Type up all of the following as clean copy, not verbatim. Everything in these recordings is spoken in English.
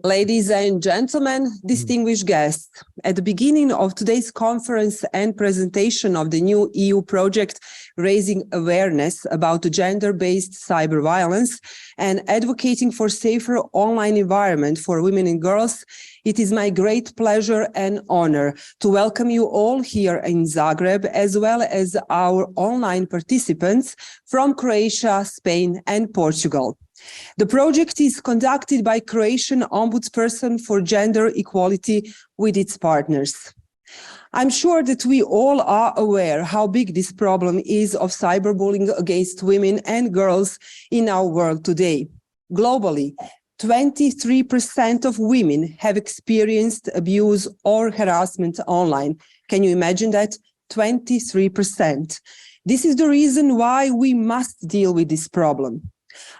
Ladies and gentlemen, distinguished guests, at the beginning of today's conference and presentation of the new EU project raising awareness about gender-based cyber violence and advocating for safer online environment for women and girls, it is my great pleasure and honor to welcome you all here in Zagreb, as well as our online participants from Croatia, Spain, and Portugal. The project is conducted by Croatian Ombudsperson for Gender Equality with its partners. I'm sure that we all are aware how big this problem is of cyberbullying against women and girls in our world today. Globally, 23% of women have experienced abuse or harassment online. Can you imagine that? 23%. This is the reason why we must deal with this problem.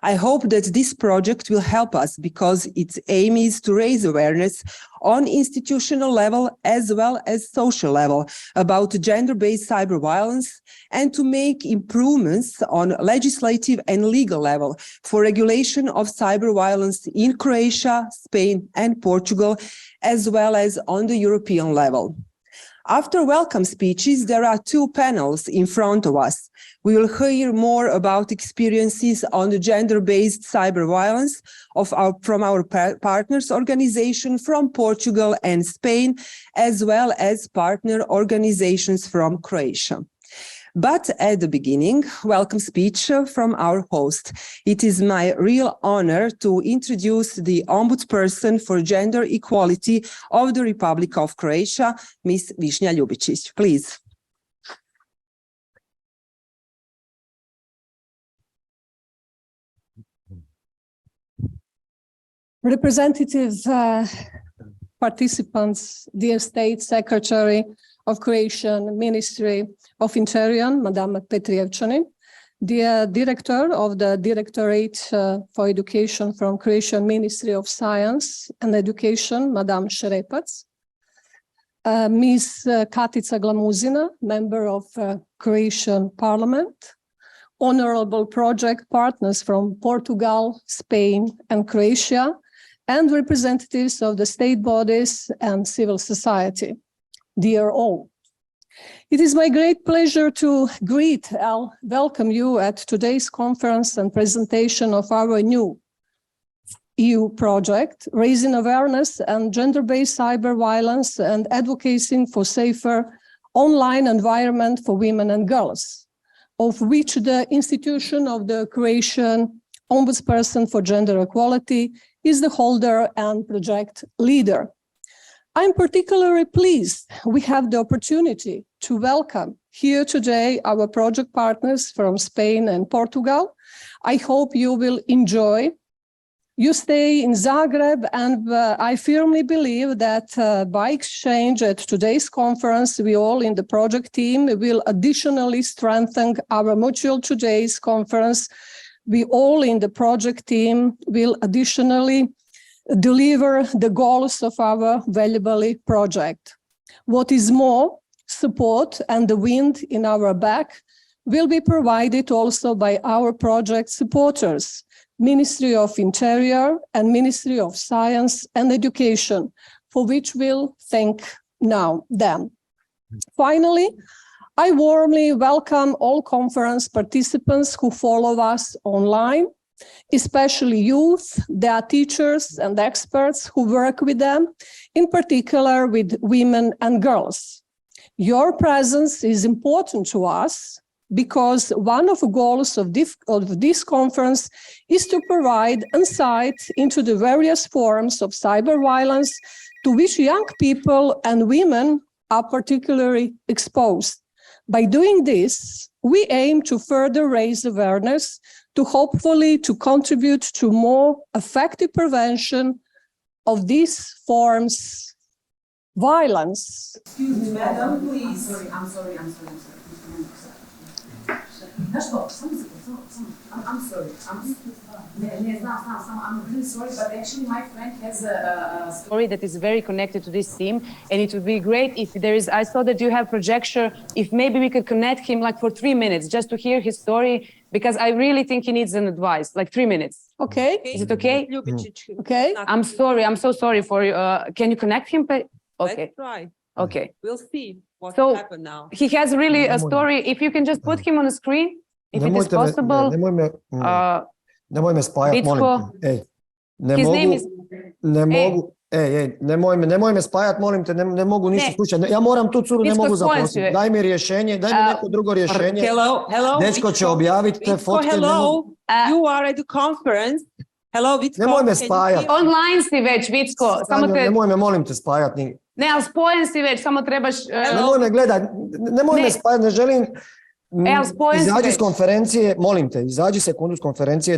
I hope that this project will help us because its aim is to raise awareness on institutional level as well as social level about gender-based cyber violence and to make improvements on legislative and legal level for regulation of cyber violence in Croatia, Spain, and Portugal, as well as on the European level. After welcome speeches, there are two panels in front of us. We will hear more about experiences on the gender-based cyber violence from our partners organization from Portugal and Spain, as well as partner organizations from Croatia. But at the beginning, welcome speech from our host. It is my real honor to introduce the Ombudsperson for Gender Equality of the Republic of Croatia, Ms. Višnja Ljubičić. Please. Representative participants, dear State Secretary of Croatian Ministry of Interior, Madame Petrijevčanin, dear Director of the Directorate for Education from Croatian Ministry of Science and Education, Madame Šerepac, Ms. Katica Glamuzina, Member of Croatian Parliament, honorable project partners from Portugal, Spain, and Croatia, and representatives of the state bodies and civil society. Dear all, it is my great pleasure to greet and welcome you at today's conference and presentation of our new EU project, raising awareness on gender-based cyber violence and advocating for safer online environment for women and girls, of which the institution of the Croatian Ombudsperson for Gender Equality is the holder and project leader. I'm particularly pleased we have the opportunity to welcome here today our project partners from Spain and Portugal. I hope you will enjoy your stay in Zagreb, and I firmly believe that by exchange at today's conference, we all in the project team will additionally strengthen our mutual today's conference. We all in the project team will additionally deliver the goals of our valuable project. What is more, support and the wind in our back will be provided also by our project supporters, Ministry of Interior and Ministry of Science and Education, for which we'll thank now them. Finally, I warmly welcome all conference participants who follow us online, especially youth, their teachers and experts who work with them, in particular with women and girls. Your presence is important to us because one of the goals of this conference is to provide insight into the various forms of cyber violence to which young people and women are particularly exposed. By doing this, we aim to further raise awareness to hopefully to contribute to more effective prevention of these forms of violence. Excuse me, madam, please. I'm sorry. I'm sorry. I'm really sorry, but actually my friend has a story that is very connected to this theme, and it would be great if there is, I saw that you have projector, if maybe we could connect him like for 3 minutes just to hear his story, because I really think he needs an advice, like 3 minutes. Okay. Is it okay? Okay. I'm sorry. I'm so sorry for you. Can you connect him? Okay. Let's try. Okay. We'll see what So happens now. he has really a story. If you can just put him on the screen, if it is possible. Nemoj me spajat, molim te. Ej, His name is... ne mogu, nemoj me spajat, molim te, ne mogu ništa slučati. Ja moram tu curu, ne mogu zaposliti. Daj mi rješenje, daj mi neko drugo rješenje. Hello. Dečko će objaviti te fotke. Hello, you are at the conference. Hello, Vicko. Nemoj me spajat. Online si već, Vicko. Nemoj me, molim te, spajat. Ne, ali spojen si već, samo trebaš... Nemoj me gledat, nemoj me spajat, ne želim... Izađi s konferencije, molim te, izađi sekundu s konferencije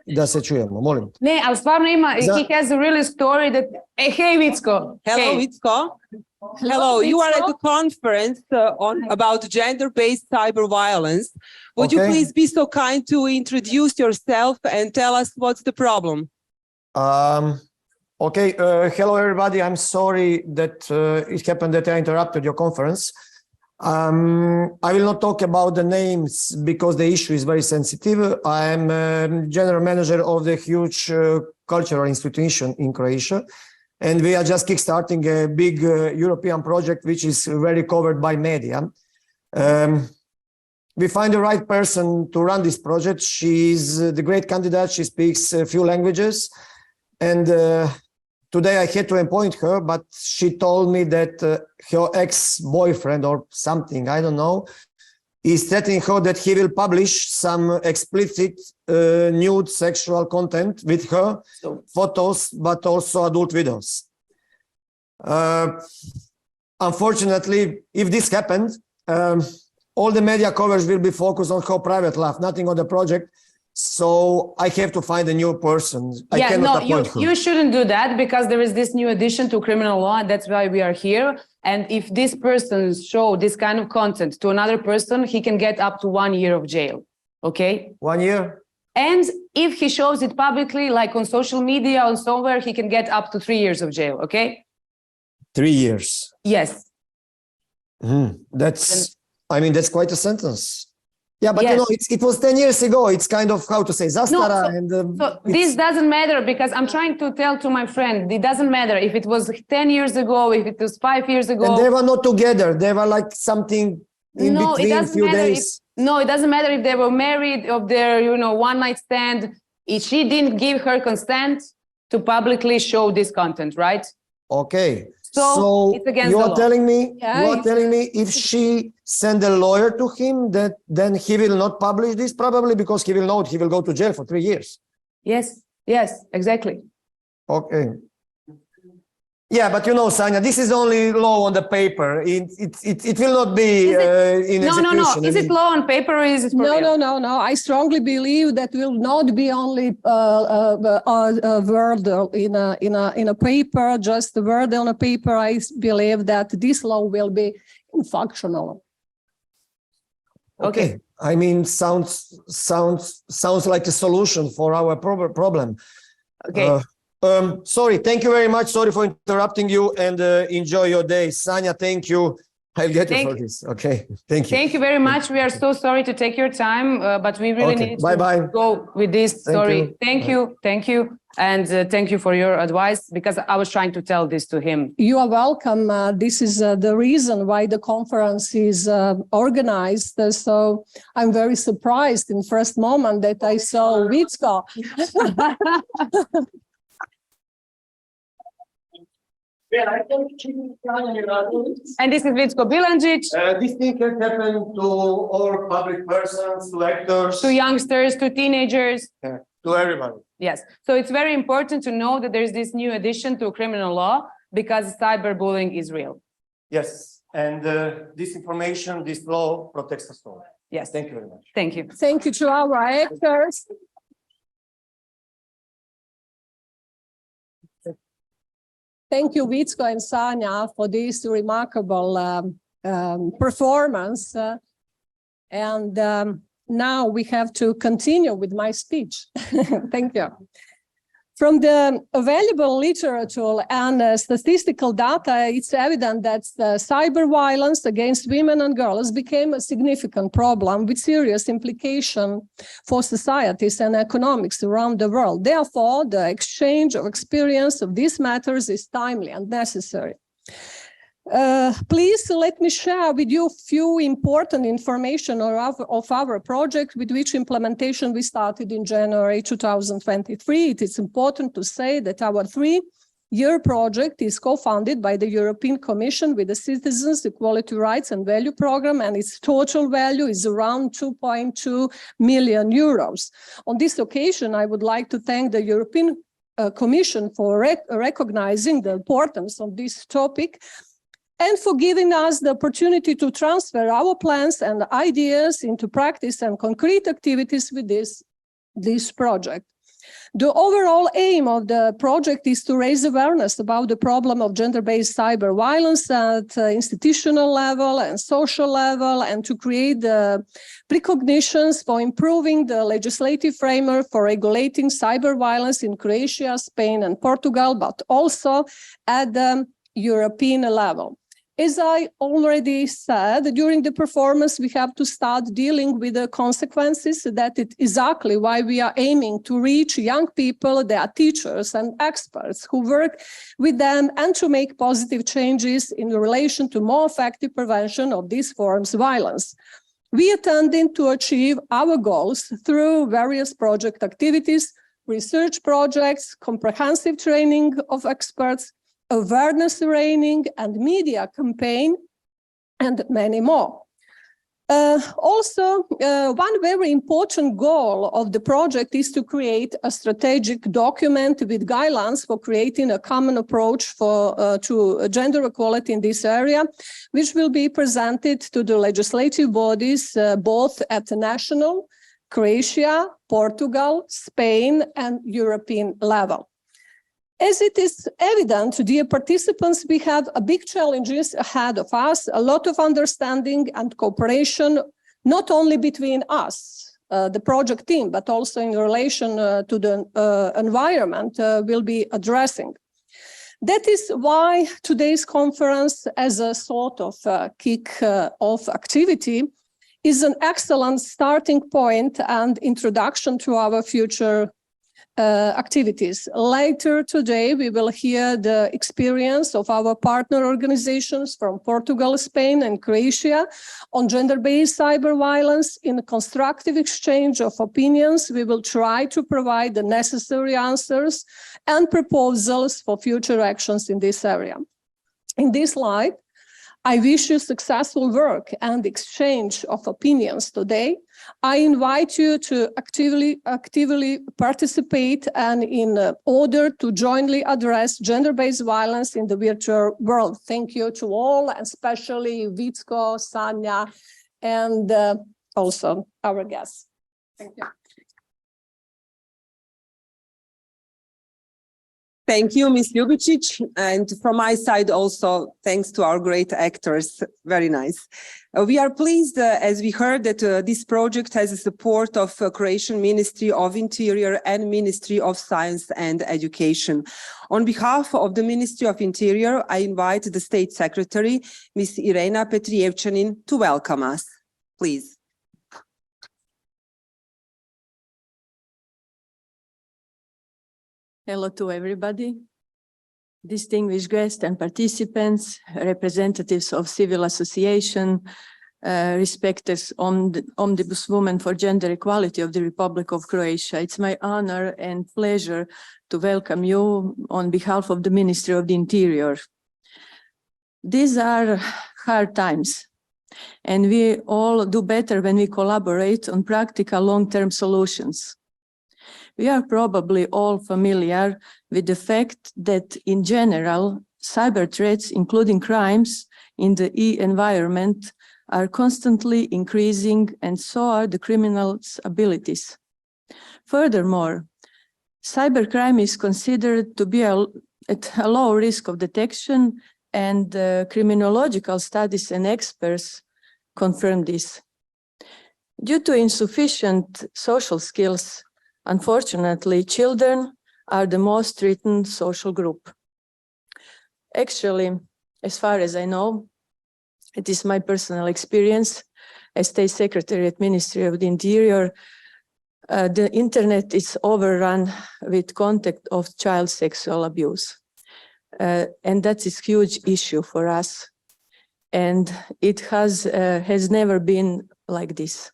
da se čujemo, molim te. Ne, ali stvarno ima, he has a really story that... Hey, Vicko. Hello, Vicko. Hello, you are at the conference about gender-based cyber violence. Would you please be so kind to introduce yourself and tell us what's the problem? Okay, hello everybody. I'm sorry that it happened that I interrupted your conference. I will not talk about the names because the issue is very sensitive. I am general manager of the huge cultural institution in Croatia, and we are just kickstarting a big European project which is very covered by media. We find the right person to run this project. She's the great candidate. She speaks a few languages, and today I had to appoint her, but she told me that her ex-boyfriend or something, I don't know, is threatening her that he will publish some explicit nude sexual content with her, photos, but also adult videos. Unfortunately, if this happened, all the media coverage will be focused on her private life, nothing on the project. So I have to find a new person. You shouldn't do that because there is this new addition to criminal law, and that's why we are here. And if this person show this kind of content to another person, he can get up to 1 year of jail. Okay? 1 year? And if he shows it publicly, like on social media or somewhere, he can get up to 3 years of jail. Okay? 3 years? Yes. That's quite a sentence. Yeah, but it was 10 years ago. It's kind of, how to say, zastara. So this doesn't matter because I'm trying to tell to my friend, it doesn't matter if it was 10 years ago, if it was 5 years ago. And they were not together. They were like something in between a few days. It doesn't matter if they were married or their, one night stand. If she didn't give her consent to publicly show this content, right? Okay. So it's against you the are law. telling me, if she send a lawyer to him, that then he will not publish this, probably because he will know he will go to jail for 3 years. Yes, exactly. Okay. Yeah, but Sanya, this is only law on the paper. It will not be in execution. No. Is it law on paper or is it for real? No. I strongly believe that will not be only a word in a paper, just a word on a paper. I believe that this law will be functional. Okay. I mean, sounds like a solution for our problem. Okay. Sorry, thank you very much. Sorry for interrupting you, and enjoy your day. Sanya, thank you. I'll get you for this. Okay, thank you. Thank you very much. We are so sorry to take your time, but we really need to go with this story. Thank you. And thank you for your advice, because I was trying to tell this to him. You are welcome. This is the reason why the conference is organized. So I'm very surprised in first moment that I saw Vicko. And this is Vicko Bilanjic. This thing can happen to all public persons, to actors, to youngsters, to teenagers, to everybody. Yes. So it's very important to know that there's this new addition to criminal law because cyberbullying is real. Yes. And this information, this law protects us all. Yes. Thank you very much. Thank you. Thank you to our actors. Thank you, Vicko and Sanya, for this remarkable performance. Now we have to continue with my speech. Thank you. From the available literature and statistical data, it's evident that cyber violence against women and girls became a significant problem with serious implications for societies and economics around the world. Therefore, the exchange of experience of these matters is timely and necessary. Please let me share with you a few important information of our project, with which implementation we started in January 2023. It is important to say that our 3-year project is co-funded by the European Commission with the Citizens, Equality, Rights and Value Program, and its total value is around 2.2 million euros. On this occasion, I would like to thank the European Commission for recognizing the importance of this topic and for giving us the opportunity to transfer our plans and ideas into practice and concrete activities with this project. The overall aim of the project is to raise awareness about the problem of gender-based cyber violence at institutional level and social level, and to create the precognitions for improving the legislative framework for regulating cyber violence in Croatia, Spain, and Portugal, but also at the European level. As I already said, during the performance, we have to start dealing with the consequences. That is exactly why we are aiming to reach young people, their teachers and experts who work with them, and to make positive changes in relation to more effective prevention of these forms of violence. We intend to achieve our goals through various project activities, research projects, comprehensive training of experts, awareness training and media campaign, and many more. One very important goal of the project is to create a strategic document with guidelines for creating a common approach to gender equality in this area, which will be presented to the legislative bodies both at the national, Croatia, Portugal, Spain, and European level. As it is evident, dear participants, we have a big challenges ahead of us, a lot of understanding and cooperation, not only between us, the project team, but also in relation to the environment will be addressing. That is why today's conference, as a sort of kick-off activity, is an excellent starting point and introduction to our future activities. Later today, we will hear the experience of our partner organizations from Portugal, Spain, and Croatia on gender-based cyber violence. In a constructive exchange of opinions, we will try to provide the necessary answers and proposals for future actions in this area. In this slide, I wish you successful work and exchange of opinions today. I invite you to actively participate and in order to jointly address gender-based violence in the virtual world. Thank you to all, and especially Vicko, Sanja, and also our guests. Thank you. Thank you, Ms. Ljubicic. And from my side also, thanks to our great actors. Very nice. We are pleased, as we heard, that this project has the support of Croatian Ministry of Interior and Ministry of Science and Education. On behalf of the Ministry of Interior, I invite the State Secretary, Ms. Irena Petrijevčanin, to welcome us. Please. Hello to everybody, distinguished guests and participants, representatives of civil association, respected Ombudswoman for Gender Equality of the Republic of Croatia. It's my honor and pleasure to welcome you on behalf of the Ministry of the Interior. These are hard times, and we all do better when we collaborate on practical long-term solutions. We are probably all familiar with the fact that, in general, cyber threats, including crimes in the e-environment, are constantly increasing, and so are the criminals' abilities. Furthermore, cybercrime is considered to be at a low risk of detection, and criminological studies and experts confirm this. Due to insufficient social skills, unfortunately, children are the most threatened social group. Actually, as far as I know, it is my personal experience as State Secretary at Ministry of the Interior. The internet is overrun with content of child sexual abuse. And that is a huge issue for us. And it has never been like this.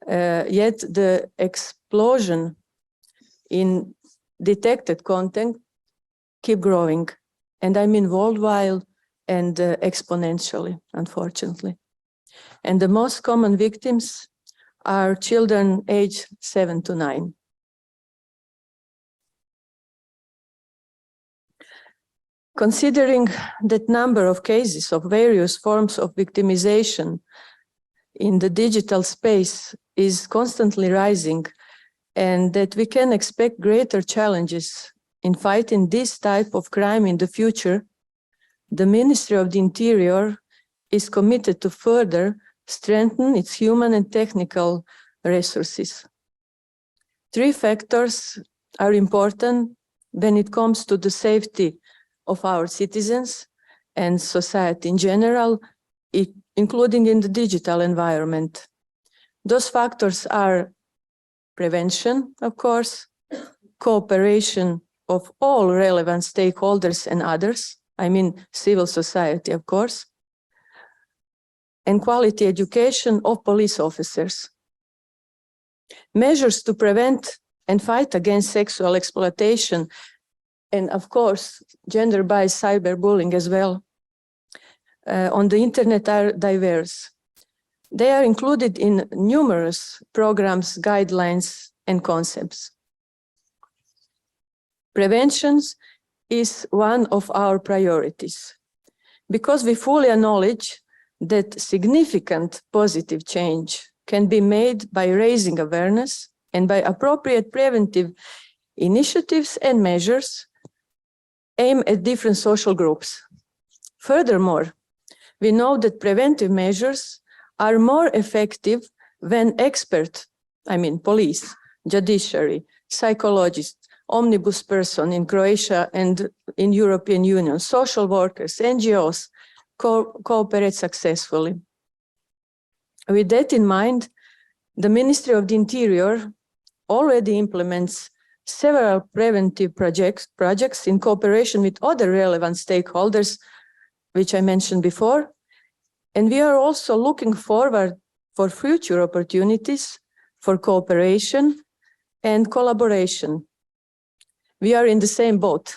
Yet the explosion in detected content keep growing. And I mean worldwide and exponentially, unfortunately. And the most common victims are children aged 7 to 9. Considering that number of cases of various forms of victimization in the digital space is constantly rising, and that we can expect greater challenges in fighting this type of crime in the future, the Ministry of the Interior is committed to further strengthen its human and technical resources. 3 factors are important when it comes to the safety of our citizens and society in general, including in the digital environment. Those factors are prevention, of course, cooperation of all relevant stakeholders and others, I mean civil society, of course, and quality education of police officers. Measures to prevent and fight against sexual exploitation and, of course, gender-based cyberbullying as well on the internet are diverse. They are included in numerous programs, guidelines, and concepts. Prevention is one of our priorities because we fully acknowledge that significant positive change can be made by raising awareness and by appropriate preventive initiatives and measures aimed at different social groups. Furthermore, we know that preventive measures are more effective when experts, I mean police, judiciary, psychologists, omnibus person in Croatia and in European Union, social workers, NGOs, cooperate successfully. With that in mind, the Ministry of the Interior already implements several preventive projects in cooperation with other relevant stakeholders, which I mentioned before. And we are also looking forward for future opportunities for cooperation and collaboration. We are in the same boat,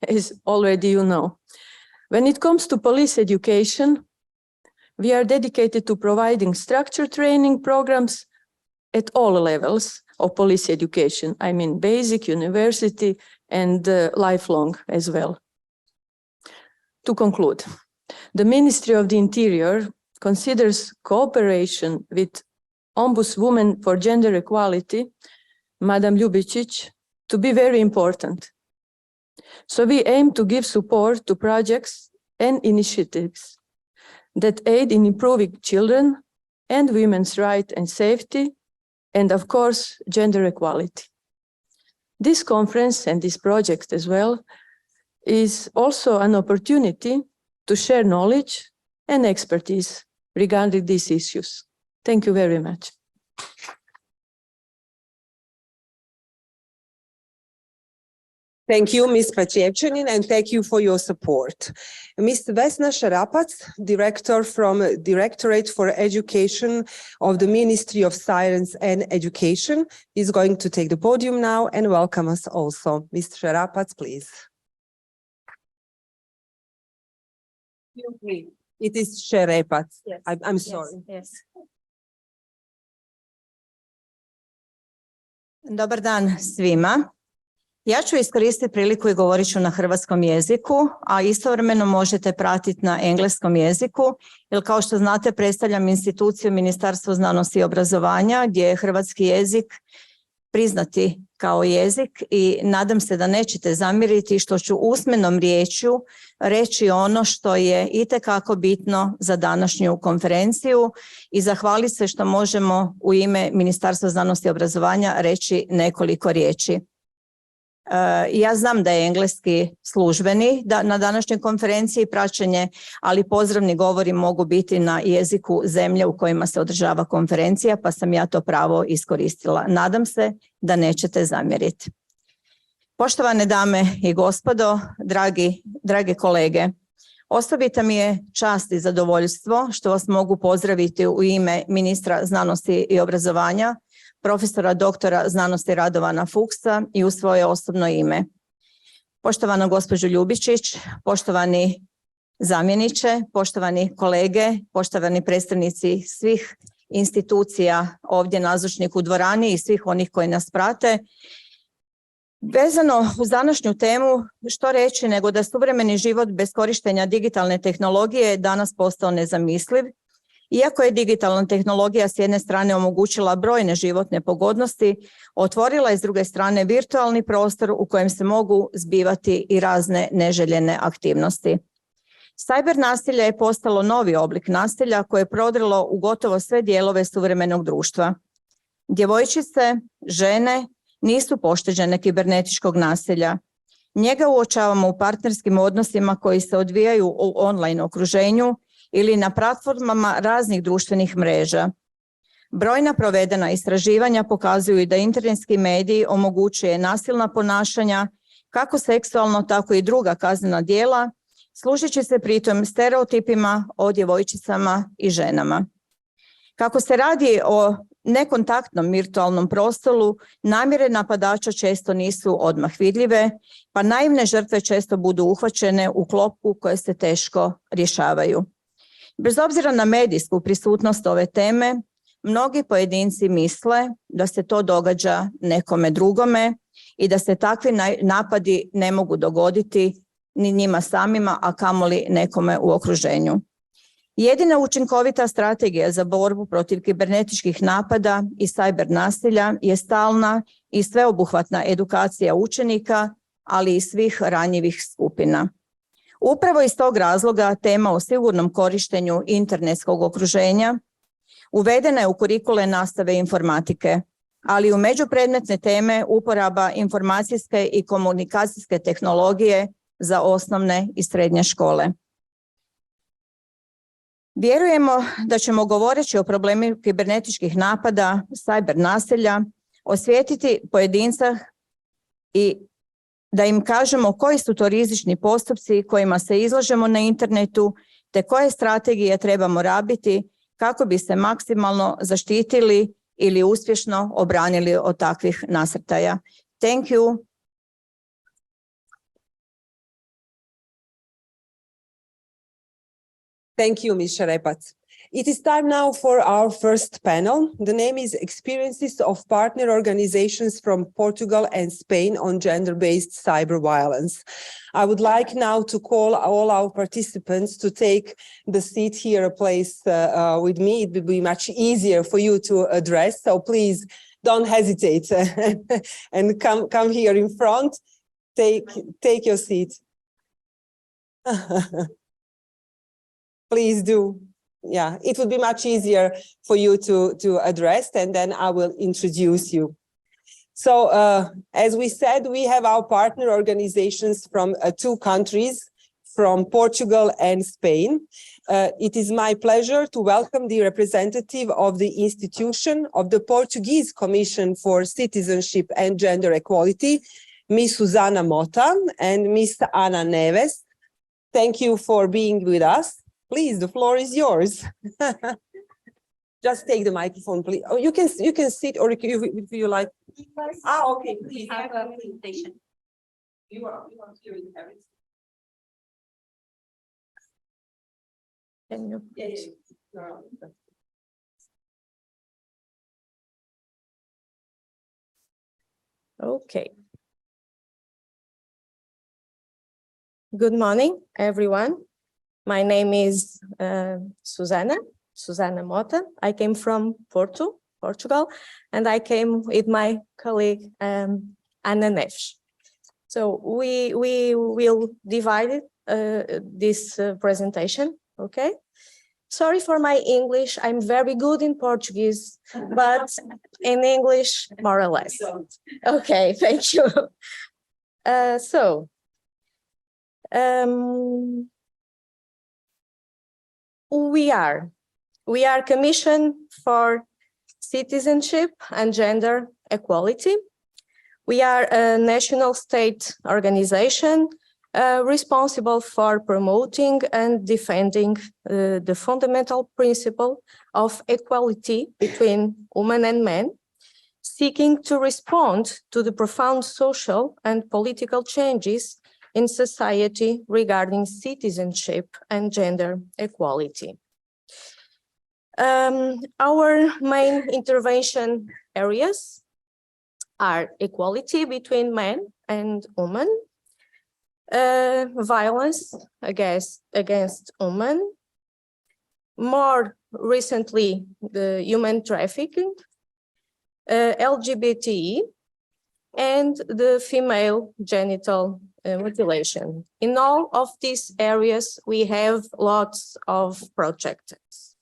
as already you know. When it comes to police education, we are dedicated to providing structured training programs at all levels of police education. I mean basic, university, and lifelong as well. To conclude, the Ministry of the Interior considers cooperation with Ombudswoman for Gender Equality, Madam Ljubicic, to be very important. So we aim to give support to projects and initiatives that aid in improving children and women's rights and safety, and of course, gender equality. This conference and this project as well is also an opportunity to share knowledge and expertise regarding these issues. Thank you very much. Thank you, Ms. Pacijevčanin, and thank you for your support. Ms. Vesna Šarapac, Director from Directorate for Education of the Ministry of Science and Education, is going to take the podium now and welcome us also. Ms. Šarapac, please. It is Šerepac. Yes. I'm sorry. Yes. Dobar dan svima. Ja ću iskoristiti priliku i govorit ću na hrvatskom jeziku, a istovremeno možete pratiti na engleskom jeziku, jer kao što znate predstavljam instituciju Ministarstva znanosti i obrazovanja gdje je hrvatski jezik priznati kao jezik i nadam se da nećete zamjeriti što ću usmenom riječju reći ono što je itekako bitno za današnju konferenciju i zahvaliti se što možemo u ime Ministarstva znanosti i obrazovanja reći nekoliko riječi. Ja znam da je engleski službeni na današnjoj konferenciji praćenje, ali pozdravni govori mogu biti na jeziku zemlje u kojima se održava konferencija, pa sam ja to pravo iskoristila. Nadam se da nećete zamjeriti. Poštovane dame i gospodo, dragi kolege, osobita mi je čast i zadovoljstvo što vas mogu pozdraviti u ime ministra znanosti i obrazovanja, profesora doktora znanosti Radovana Fuchsa i u svoje osobno ime. Poštovana gospođo Ljubičić, poštovani zamjeniče, poštovani kolege, poštovani predstavnici svih institucija ovdje nazočnih u dvorani i svih onih koji nas prate. Vezano uz današnju temu, što reći nego da suvremeni život bez korištenja digitalne tehnologije je danas postao nezamisliv. Iako je digitalna tehnologija s jedne strane omogućila brojne životne pogodnosti, otvorila je s druge strane virtualni prostor u kojem se mogu zbivati i razne neželjene aktivnosti. Cyber nasilje je postalo novi oblik nasilja koje je prodrlo u gotovo sve dijelove suvremenog društva. Djevojčice, žene nisu pošteđene kibernetičkog nasilja. Njega uočavamo u partnerskim odnosima koji se odvijaju u online okruženju ili na platformama raznih društvenih mreža. Brojna provedena istraživanja pokazuju da internetski mediji omogućuje nasilna ponašanja, kako seksualno, tako i druga kaznena djela, služeći se pritom stereotipima o djevojčicama i ženama. Kako se radi o nekontaktnom virtualnom prostoru, namjere napadača često nisu odmah vidljive, pa naivne žrtve često budu uhvaćene u klopku koje se teško rješavaju. Bez obzira na medijsku prisutnost ove teme, mnogi pojedinci misle da se to događa nekome drugome i da se takvi napadi ne mogu dogoditi ni njima samima, a kamoli nekome u okruženju. Jedina učinkovita strategija za borbu protiv kibernetičkih napada i cyber nasilja je stalna i sveobuhvatna edukacija učenika, ali i svih ranjivih skupina. Upravo iz tog razloga tema o sigurnom korištenju internetskog okruženja uvedena je u kurikule nastave informatike, ali u međupredmetne teme uporaba informacijske i komunikacijske tehnologije za osnovne i srednje škole. Vjerujemo da ćemo govoreći o problemu kibernetičkih napada, cyber nasilja, osvijetiti pojedinca i da im kažemo koji su to rizični postupci kojima se izlažemo na internetu, te koje strategije trebamo rabiti kako bi se maksimalno zaštitili ili uspješno obranili od takvih nasrtaja. Thank you. Thank you, Ms. Šerepac. It is time now for our first panel. The name is Experiences of Partner Organizations from Portugal and Spain on Gender-Based Cyber Violence. I would like now to call all our participants to take the seat here, a place with me. It will be much easier for you to address, so please don't hesitate and come here in front. Take your seat. Please do. Yeah, it would be much easier for you to address, and then I will introduce you. So, as we said, we have our partner organizations from two countries, from Portugal and Spain. It is my pleasure to welcome the representative of the institution of the Portuguese Commission for Citizenship and Gender Equality, Ms. Susana Mota and Ms. Ana Neves. Thank you for being with us. Please, the floor is yours. Just take the microphone, please. Oh, you can sit, or if you like. Ah, okay. Please have a presentation. You are hearing everything. Can you? Yeah. Okay. Good morning, everyone. My name is Susana Mota. I came from Portugal, and I came with my colleague Ana Neves. So we will divide this presentation, okay? Sorry for my English. I'm very good in Portuguese, but in English, more or less. Okay, thank you. We are Commission for Citizenship and Gender Equality. We are a national state organization responsible for promoting and defending the fundamental principle of equality between women and men, seeking to respond to the profound social and political changes in society regarding citizenship and gender equality. Our main intervention areas are equality between men and women, violence against women, more recently the human trafficking, LGBTE, and the female genital mutilation. In all of these areas, we have lots of projects.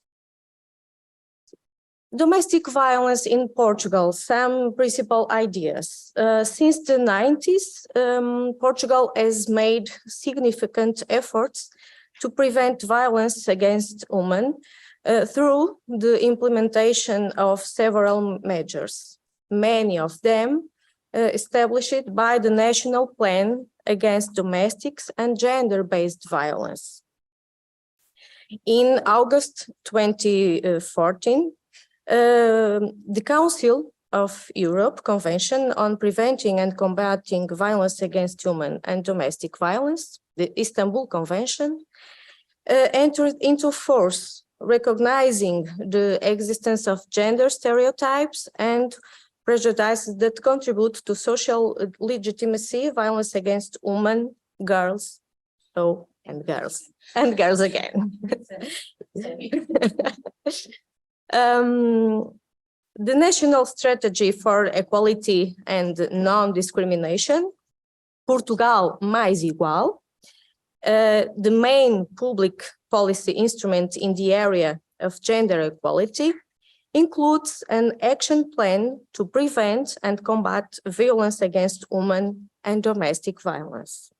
Domestic violence in Portugal, some principal ideas. Since the 90s, Portugal has made significant efforts to prevent violence against women through the implementation of several measures, many of them established by the National Plan Against Domestic and Gender-Based Violence. In August 2014, the Council of Europe Convention on Preventing and Combating Violence Against Women and Domestic Violence, the Istanbul Convention, entered into force, recognizing the existence of gender stereotypes and prejudices that contribute to social legitimacy, violence against women, girls, and girls again. The National Strategy for Equality and Non-Discrimination, Portugal Mais Igual, the main public policy instrument in the area of gender equality, includes an action plan to prevent and combat violence against women and domestic violence.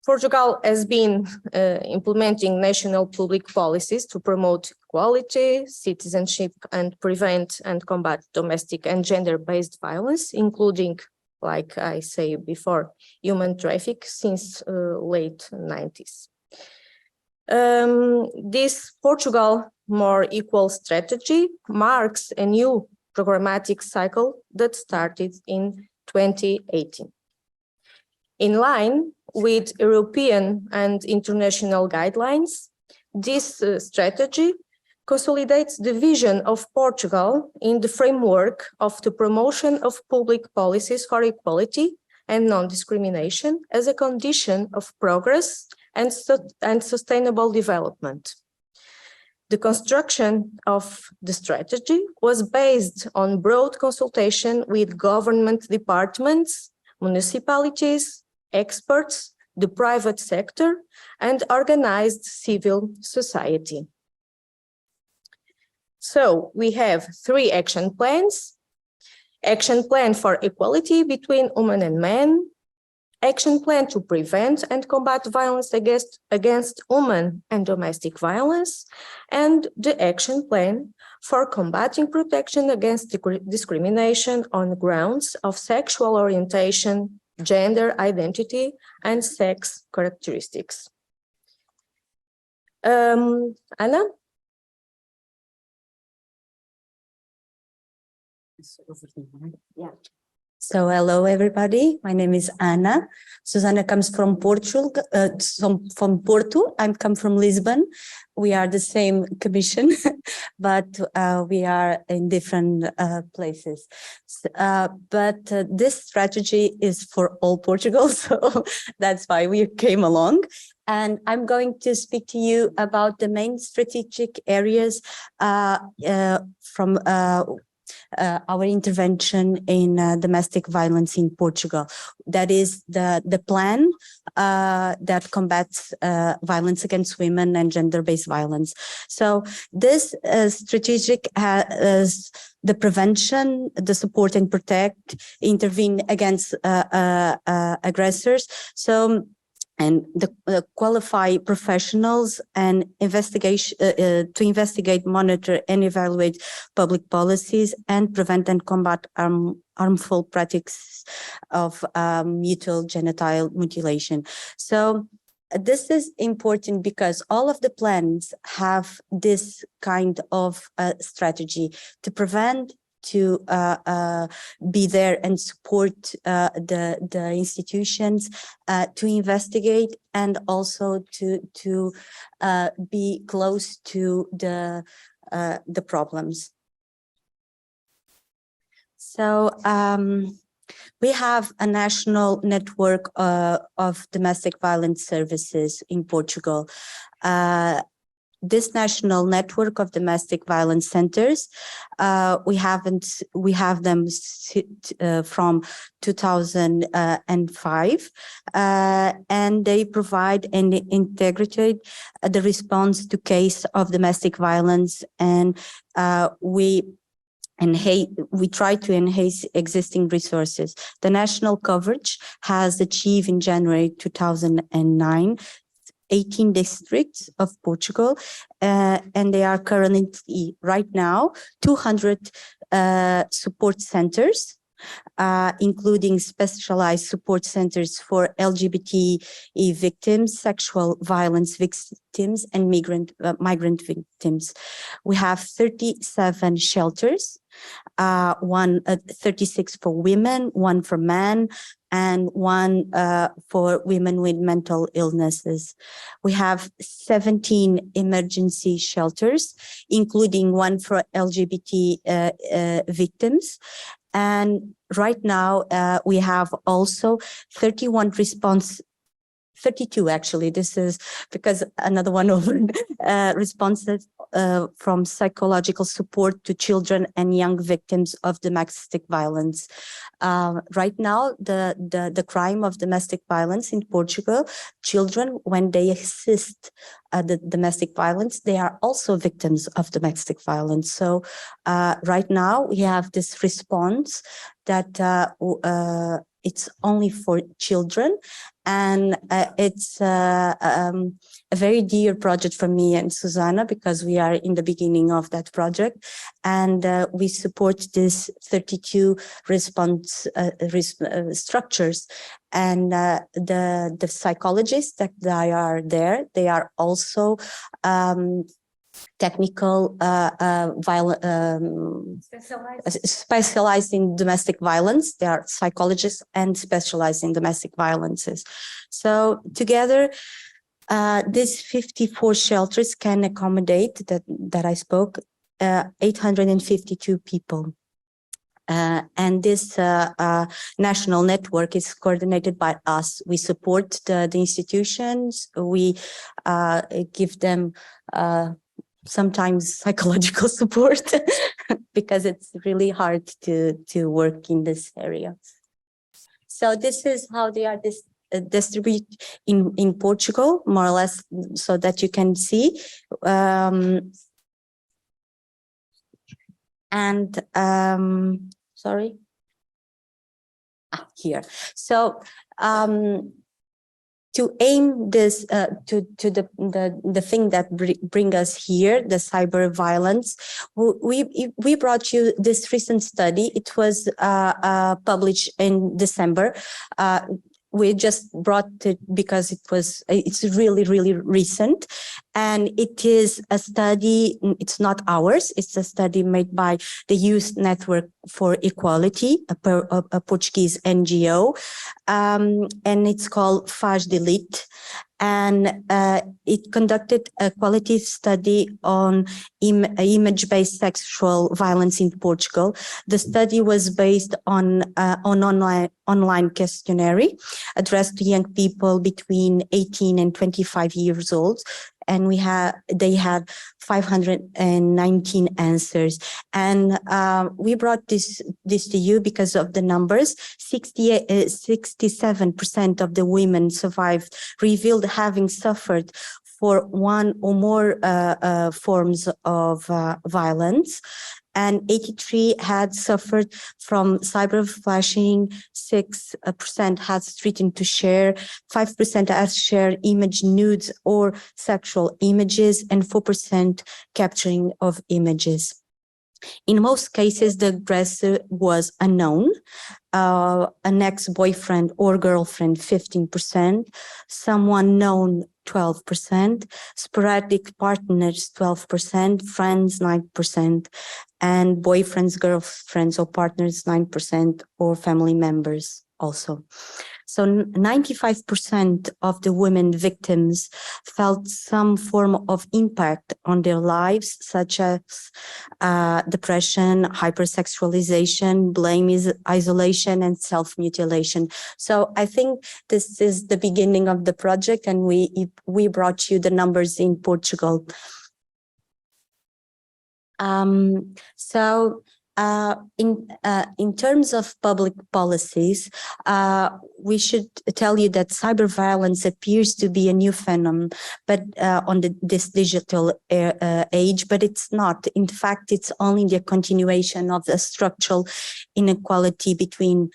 Portugal has been implementing national public policies to promote equality, citizenship, and prevent and combat domestic and gender-based violence, including, like I said before, human trafficking since late 90s. This Portugal More Equal strategy marks a new programmatic cycle that started in 2018. In line with European and international guidelines, this strategy consolidates the vision of Portugal in the framework of the promotion of public policies for equality and non-discrimination as a condition of progress and sustainable development. The construction of the strategy was based on broad consultation with government departments, municipalities, experts, the private sector, and organized civil society. So we have 3 action plans: action plan for equality between women and men, action plan to prevent and combat violence against women and domestic violence, and the action plan for combating protection against discrimination on grounds of sexual orientation, gender identity, and sex characteristics. Anna? Yeah. So hello, everybody. My name is Ana. Susana comes from Portugal, from Porto. I come from Lisbon. We are the same commission, but we are in different places. But this strategy is for all Portugal, so that's why we came along. And I'm going to speak to you about the main strategic areas from our intervention in domestic violence in Portugal. That is the plan that combats violence against women and gender-based violence. So this strategic has the prevention, the support and protect, intervene against aggressors. So, and the qualify professionals and to investigate, monitor, and evaluate public policies and prevent and combat harmful practices of mutual genital mutilation. So this is important because all of the plans have this kind of strategy to prevent, to be there and support the institutions, to investigate, and also to be close to the problems. So we have a national network of domestic violence services in Portugal. This national network of domestic violence centers, we have them from 2005, and they provide and integrate the response to case of domestic violence, and we try to enhance existing resources. The national coverage has achieved in January 2009 18 districts of Portugal, and they are currently right now 200 support centers, including specialized support centers for LGBT victims, sexual violence victims, and migrant victims. We have 37 shelters, 36 for women, 1 for men, and 1 for women with mental illnesses. We have 17 emergency shelters, including 1 for LGBT victims. And right now, we have also 32 actually, this is because another one over responses from psychological support to children and young victims of domestic violence. Right now, the crime of domestic violence in Portugal, children, when they assist the domestic violence, they are also victims of domestic violence. So right now we have this response that it's only for children, and it's a very dear project for me and Susanna, because we are in the beginning of that project, and we support this 32 response structures. And the psychologists that they are there, they are also technical specialized in domestic violence. They are psychologists and specialized in domestic violences. So together, these 54 shelters can accommodate that I spoke 852 people. And this national network is coordinated by us. We support the institutions. We give them sometimes psychological support because it's really hard to work in this area. So this is how they are distributed in Portugal, more or less, so that you can see. Sorry. Here. So to aim this to the thing that bring us here, the cyber violence, we brought you this recent study. It was published in December. We just brought it because it's really recent, and it is a study. It's not ours. It's a study made by the Youth Network for Equality, a Portuguese NGO, and it's called Faz Delete. And it conducted a quality study on image-based sexual violence in Portugal. The study was based on online questionnaire addressed to young people between 18 and 25 years old. and they have 519 answers. And we brought this to you because of the numbers. 67% of the women survived revealed having suffered for one or more forms of violence. And 83 had suffered from cyberflashing, 6% has threatened to share, 5% has shared image nudes or sexual images, and 4% capturing of images. In most cases, the aggressor was unknown, an ex-boyfriend or girlfriend, 15%, someone known, 12%, sporadic partners, 12%, friends, 9%, and boyfriends, girlfriends, or partners, 9%, or family members also. So 95% of the women victims felt some form of impact on their lives, such as depression, hypersexualization, blame, isolation, and self-mutilation. So I think this is the beginning of the project, and we brought you the numbers in Portugal. In terms of public policies, we should tell you that cyber violence appears to be a new phenomenon, but on this digital age, but it's not. In fact, it's only the continuation of the structural inequality between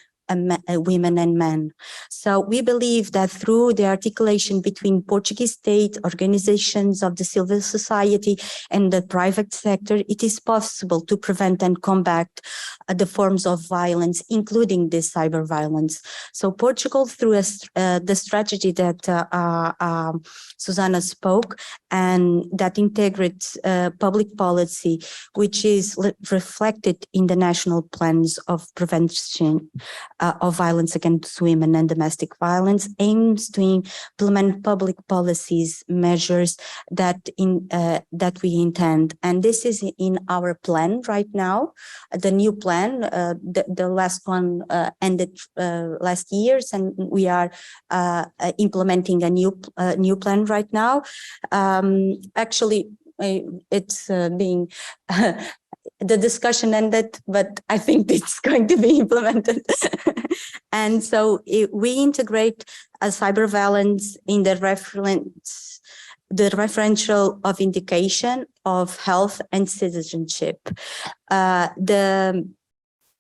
women and men. So we believe that through the articulation between Portuguese state, organizations of the civil society, and the private sector, it is possible to prevent and combat the forms of violence, including this cyber violence. So Portugal, through the strategy that Susanna spoke, and that integrates public policy, which is reflected in the national plans of prevention of violence against women and domestic violence, aims to implement public policies, measures that we intend. And this is in our plan right now, the new plan. The last one ended last year, and we are implementing a new plan right now. Actually, it's being the discussion ended, but I think it's going to be implemented. And so we integrate cyber violence in the referential of indication of health and citizenship.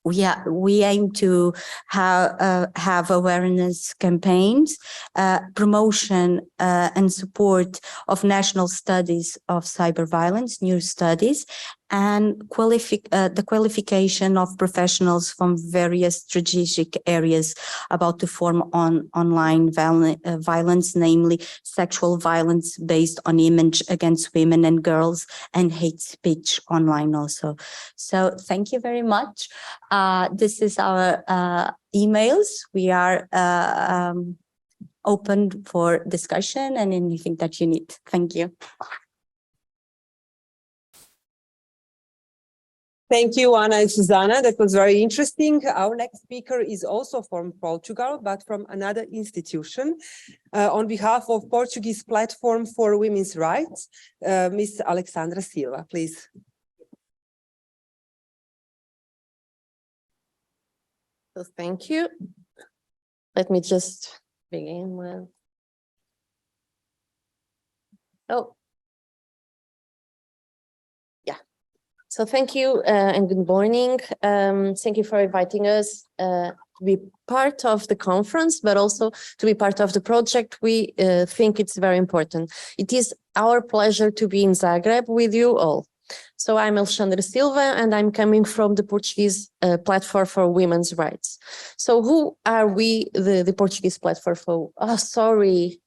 We aim to have awareness campaigns, promotion and support of national studies of cyber violence, new studies, and the qualification of professionals from various strategic areas about to form online violence, namely sexual violence based on image against women and girls, and hate speech online also. So thank you very much. This is our emails. We are open for discussion and anything that you need. Thank you. Thank you, Ana and Susana. That was very interesting. Our next speaker is also from Portugal, but from another institution. On behalf of Portuguese Platform for Women's Rights, Ms. Alexandra Silva, please. So thank you. Let me just begin with. Oh. So thank you and good morning. Thank you for inviting us to be part of the conference, but also to be part of the project. We think it's very important. It is our pleasure to be in Zagreb with you all. So I'm Alexandra Silva, and I'm coming from the Portuguese Platform for Women's Rights. So who are we, the Portuguese Platform for? Oh, sorry.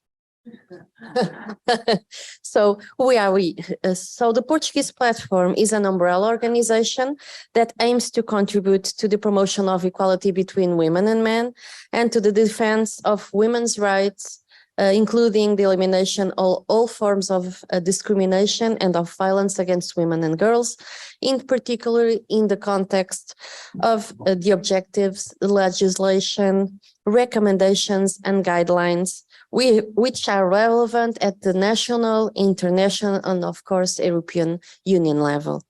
So who are we? So the Portuguese Platform is an umbrella organization that aims to contribute to the promotion of equality between women and men and to the defense of women's rights, including the elimination of all forms of discrimination and of violence against women and girls, in particular in the context of the objectives, legislation, recommendations and guidelines which are relevant at the national, international, and of course, European Union level.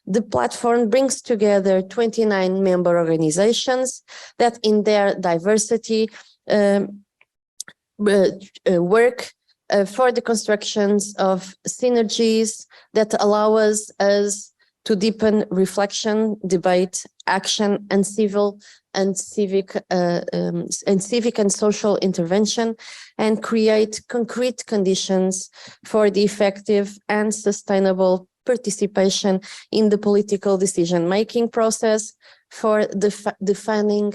The platform brings together 29 member organizations that in their diversity work for the constructions of synergies that allow us to deepen reflection, debate, action, and civic and social intervention, and create concrete conditions for the effective and sustainable participation in the political decision-making process for defining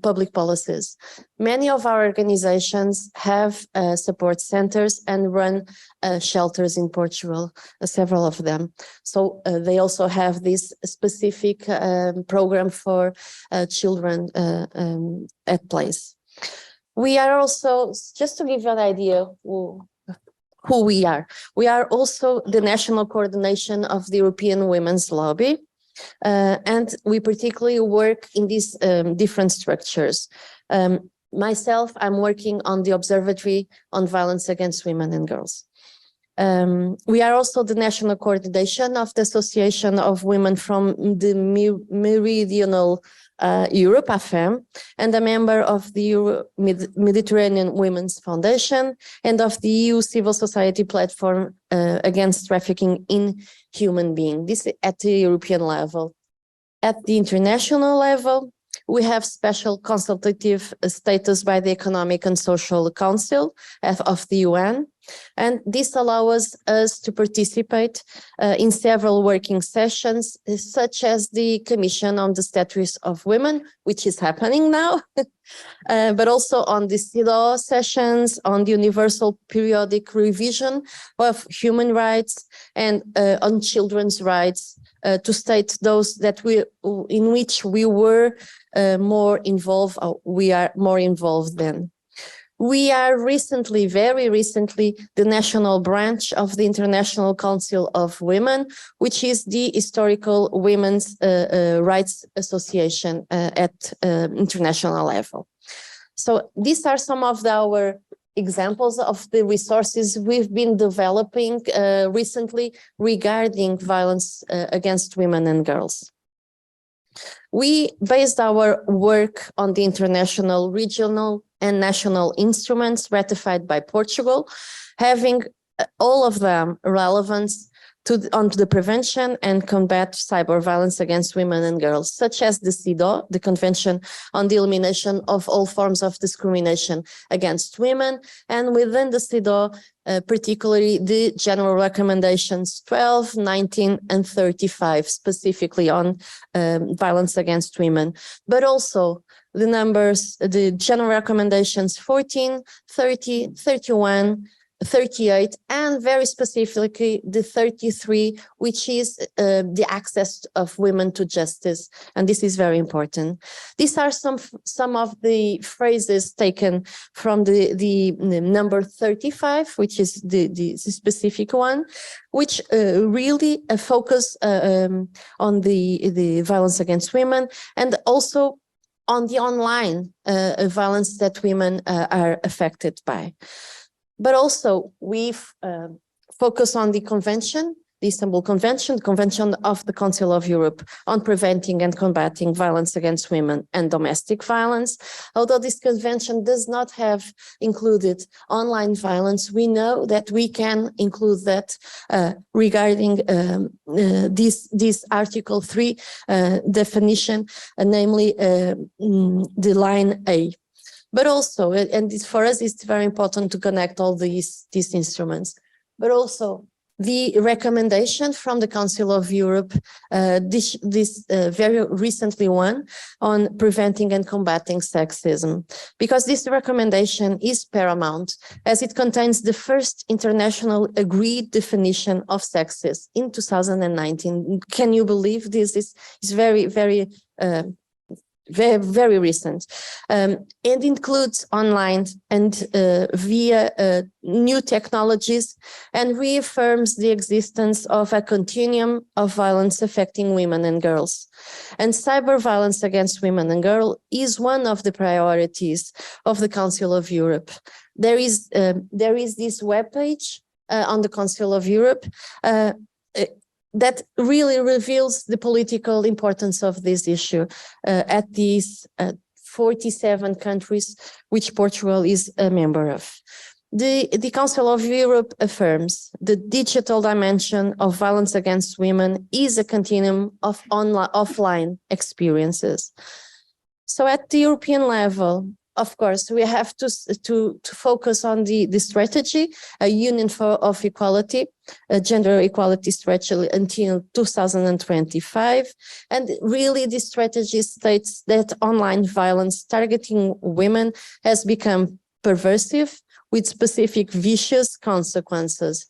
public policies. Many of our organizations have support centers and run shelters in Portugal, several of them. So they also have this specific program for children at place. We are also, just to give you an idea who we are also the national coordination of the European Women's Lobby. And we particularly work in these different structures. Myself, I'm working on the Observatory on Violence Against Women and Girls. We are also the national coordination of the Association of Women from the Meridional Europe, AFEM, and a member of the Mediterranean Women's Foundation and of the EU Civil Society Platform Against Trafficking in Human Beings. This is at the European level. At the international level, we have special consultative status by the Economic and Social Council of the UN, and this allows us to participate in several working sessions, such as the Commission on the Status of Women, which is happening now, but also on the CEDAW sessions, on the Universal Periodic Revision of Human Rights, and on children's rights, to state those that in which we were more involved, or we are more involved than. We are recently, very recently, the national branch of the International Council of Women, which is the historical Women's Rights Association at international level. So these are some of our examples of the resources we've been developing recently regarding violence against women and girls. We based our work on the international, regional, and national instruments ratified by Portugal, having all of them relevance on the prevention and combat cyber violence against women and girls, such as the CEDAW, the Convention on the Elimination of All Forms of Discrimination Against Women, and within the CEDAW, particularly the General Recommendations 12, 19, and 35, specifically on violence against women, but also the numbers, the General Recommendations 14, 30, 31, 38, and very specifically the 33, which is the access of women to justice, and this is very important. These are some of the phrases taken from the number 35, which is the specific one, which really focus on the violence against women, and also on the online violence that women are affected by. But also we've focused on the convention, the Istanbul Convention, the Convention of the Council of Europe on preventing and combating violence against women and domestic violence. Although this convention does not have included online violence, we know that we can include that regarding this Article 3 definition, namely the line A. But also, and for us, it's very important to connect all these instruments, but also the recommendation from the Council of Europe, this very recently one on preventing and combating sexism, because this recommendation is paramount as it contains the first international agreed definition of sexism in 2019. Can you believe this is very, very very, very recent, and includes online and via new technologies, and reaffirms the existence of a continuum of violence affecting women and girls. And cyber violence against women and girls is one of the priorities of the Council of Europe. There is this webpage on the Council of Europe that really reveals the political importance of this issue at these 47 countries, which Portugal is a member of. The Council of Europe affirms the digital dimension of violence against women is a continuum of offline experiences. So at the European level, of course, we have to focus on the strategy, a Union of Equality, a gender equality strategy until 2025. And really, this strategy states that online violence targeting women has become pervasive with specific vicious consequences.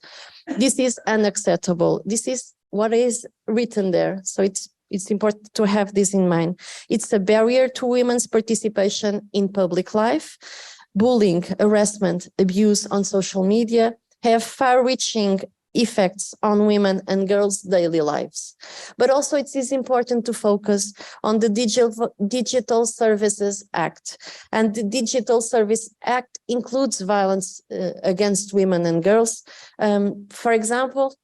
This is unacceptable. This is what is written there. So it's important to have this in mind. It's a barrier to women's participation in public life. Bullying, harassment, abuse on social media have far-reaching effects on women and girls' daily lives. But also it is important to focus on the Digital Services Act. And the Digital Service Act includes violence against women and girls. For example,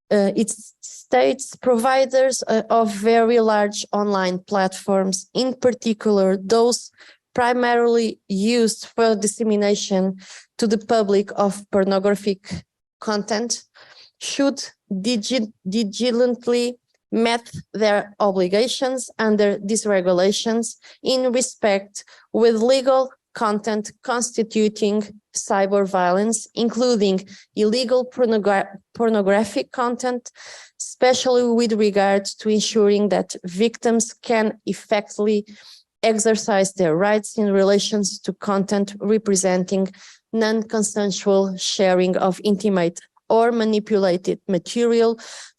it states providers of very large online platforms, in particular those primarily used for dissemination to the public of pornographic content, should diligently met their obligations under these regulations in respect with legal content constituting cyber violence, including illegal pornographic content, especially with regard to ensuring that victims can effectively exercise their rights in relation to content representing non-consensual sharing of intimate or manipulated material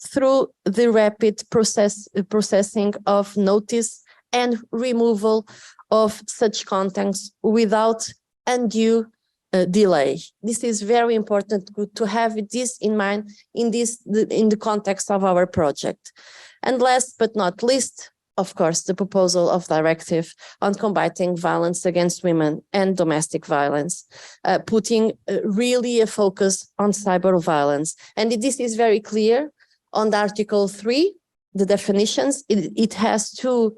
through the rapid processing of notice and removal of such contents without undue delay. This is very important to have this in mind in the context of our project. And last but not least, of course, the proposal of directive on combating violence against women and domestic violence, putting really a focus on cyber violence. And this is very clear on the Article 3, the definitions. It has two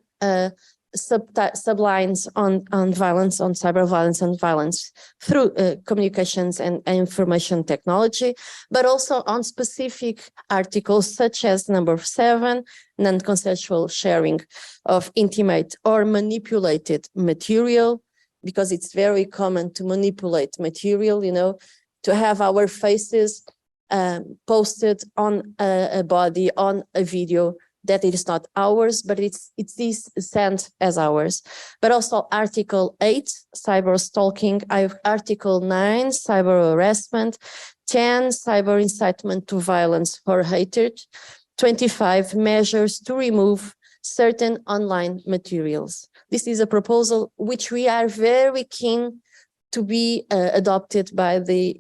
sublines on violence, on cyber violence and violence through communications and information technology, but also on specific articles such as number 7, non-consensual sharing of intimate or manipulated material, because it's very common to manipulate material, you know, to have our faces posted on a body, on a video, that it is not ours, but it is sent as ours. But also Article 8, cyber stalking, Article 9, cyber harassment, 10, cyber incitement to violence or hatred, 25, measures to remove certain online materials. This is a proposal which we are very keen to be adopted by the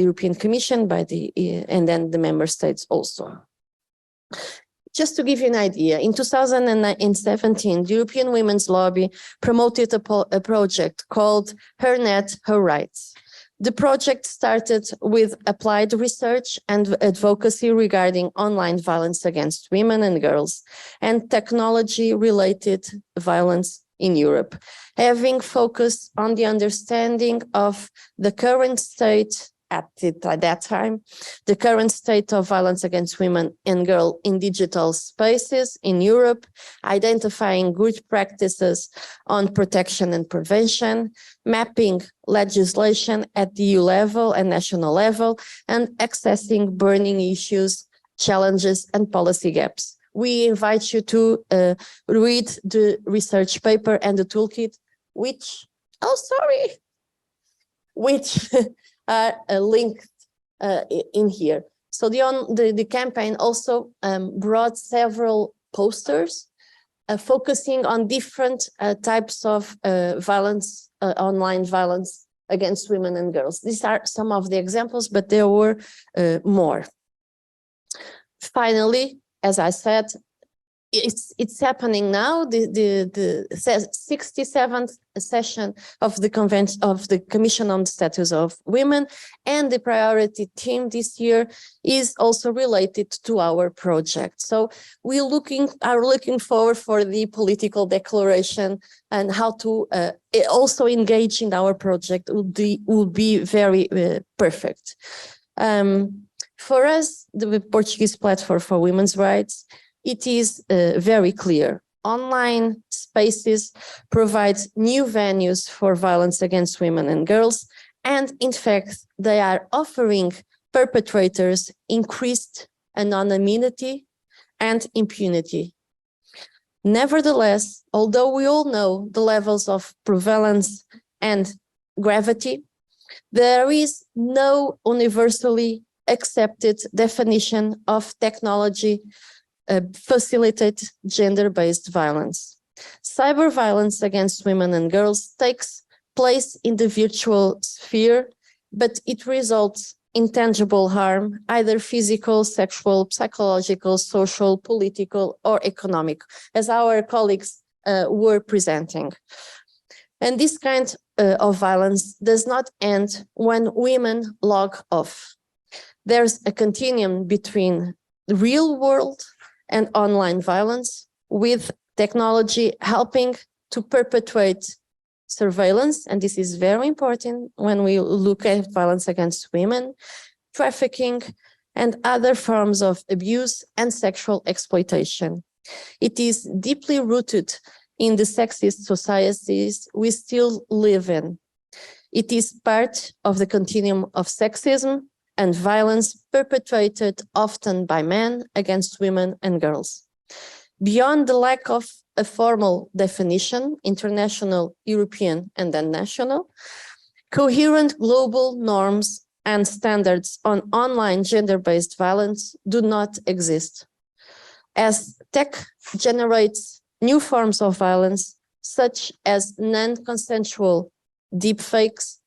European Commission, and then the member states also. Just to give you an idea, in 2017, the European Women's Lobby promoted a project called Her Net, Her Rights. The project started with applied research and advocacy regarding online violence against women and girls and technology-related violence in Europe, having focused on the understanding of the current state at that time, the current state of violence against women and girls in digital spaces in Europe, identifying good practices on protection and prevention, mapping legislation at the EU level and national level, and accessing burning issues, challenges, and policy gaps. We invite you to read the research paper and the toolkit, which are linked in here. So the campaign also brought several posters focusing on different types of violence, online violence against women and girls. These are some of the examples, but there were more. Finally, as I said, it's happening now. The 67th session of the Convention of the Commission on the Status of Women, and the priority theme this year is also related to our project. So we are looking forward for the political declaration and how to also engage in our project would be very perfect. For us, the Portuguese Platform for Women's Rights, it is very clear. Online spaces provide new venues for violence against women and girls, and in fact, they are offering perpetrators increased anonymity and impunity. Nevertheless, although we all know the levels of prevalence and gravity, there is no universally accepted definition of technology facilitate gender-based violence. Cyber violence against women and girls takes place in the virtual sphere, but it results in tangible harm, either physical, sexual, psychological, social, political, or economic, as our colleagues were presenting. And this kind of violence does not end when women log off. There's a continuum between the real world and online violence, with technology helping to perpetuate surveillance, and this is very important when we look at violence against women, trafficking, and other forms of abuse and sexual exploitation. It is deeply rooted in the sexist societies we still live in. It is part of the continuum of sexism and violence perpetrated often by men against women and girls. Beyond the lack of a formal definition, international, European, and then national, coherent global norms and standards on online gender-based violence do not exist. As tech generates new forms of violence, such as non-consensual deepfakes,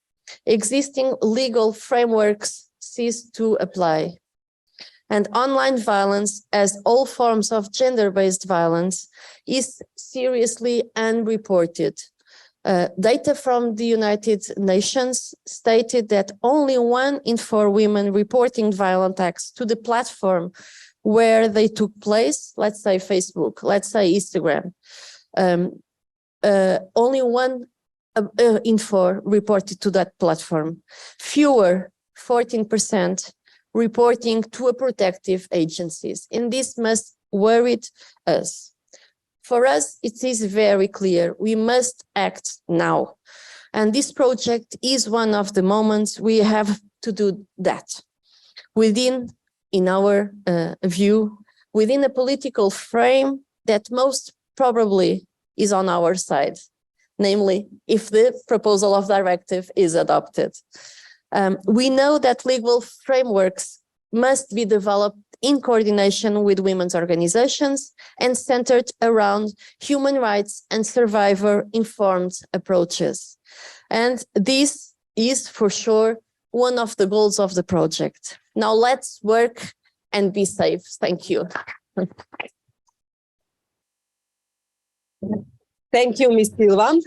existing legal frameworks cease to apply. And online violence, as all forms of gender-based violence, is seriously unreported. Data from the United Nations stated that only 1 in 4 women reporting violent acts to the platform where they took place, let's say Facebook, let's say Instagram, only 1 in 4 reported to that platform. Fewer, 14%, reporting to protective agencies. And this must worry us. For us, it is very clear. We must act now. And this project is one of the moments we have to do that. In our view, within a political frame that most probably is on our side, namely, if the proposal of directive is adopted. We know that legal frameworks must be developed in coordination with women's organizations and centered around human rights and survivor-informed approaches. And this is for sure one of the goals of the project. Now let's work and be safe. Thank you. Thank you, Ms. Silva.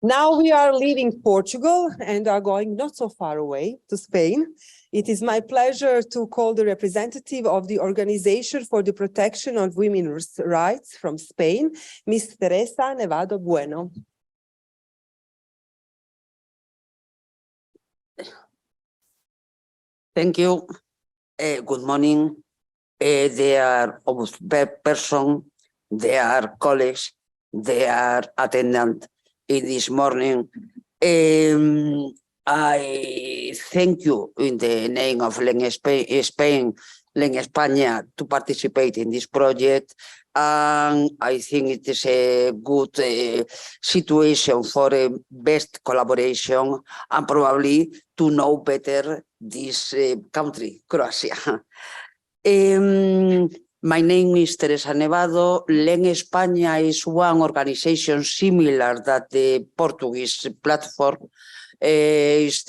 Now we are leaving Portugal and are going not so far away to Spain. It is my pleasure to call the representative of the Organization for the Protection of Women's Rights from Spain, Ms. Teresa Nevado Bueno. Thank you. Good morning. Dear person, dear colleagues, dear attendant in this morning. I thank you in the name of Spain, España, to participate in this project. And I think it is a good situation for a best collaboration and probably to know better this country, Croatia. My name is Teresa Nevado. LEN España is one organization similar that the Portuguese platform. Has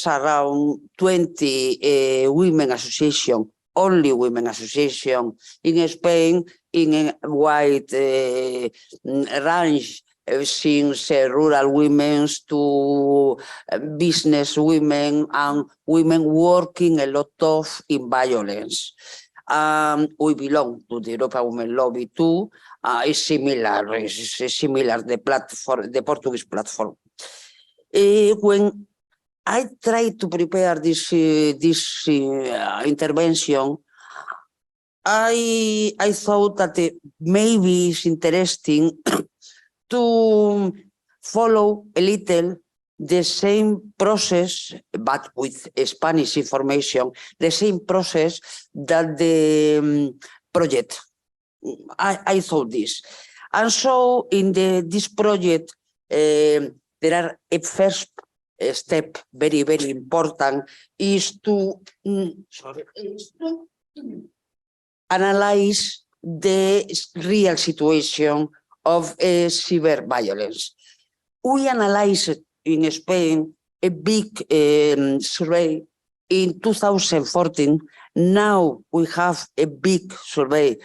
around 20 women association, only women association in Spain, in a wide range, since rural women to business women and women working a lot of in violence. We belong to the European Women Lobby too. It's similar, the platform, the Portuguese platform. When I tried to prepare this intervention, I thought that maybe it's interesting to follow a little the same process, but with Spanish information, the same process that the project. I thought this. And so in this project, there are a first step, very, very important, is to analyze the real situation of cyber violence. We analyzed in Spain a big survey in 2014. Now we have a big survey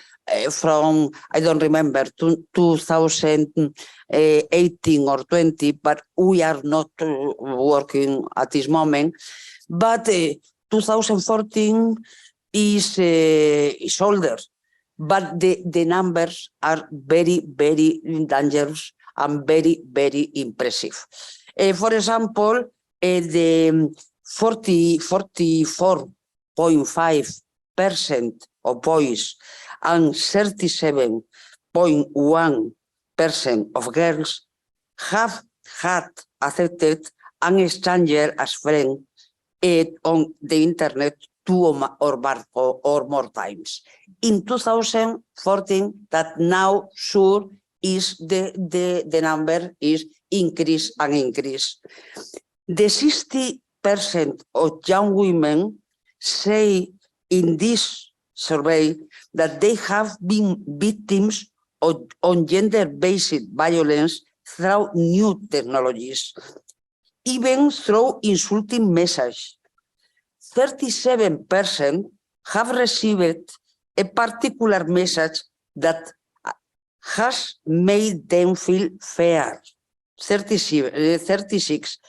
from, I don't remember, 2018 or 20, but we are not working at this moment. But 2014 is older, but the numbers are very, very dangerous and very, very impressive. For example, the 44.5% of boys and 37.1% of girls have had accepted a stranger as friend on the internet 2 or more times. In 2014, that now sure is the number is increase and increase. The 60% of young women say in this survey that they have been victims of gender-based violence through new technologies, even through insulting messages. 37% have received a particular message that has made them feel fear. 36,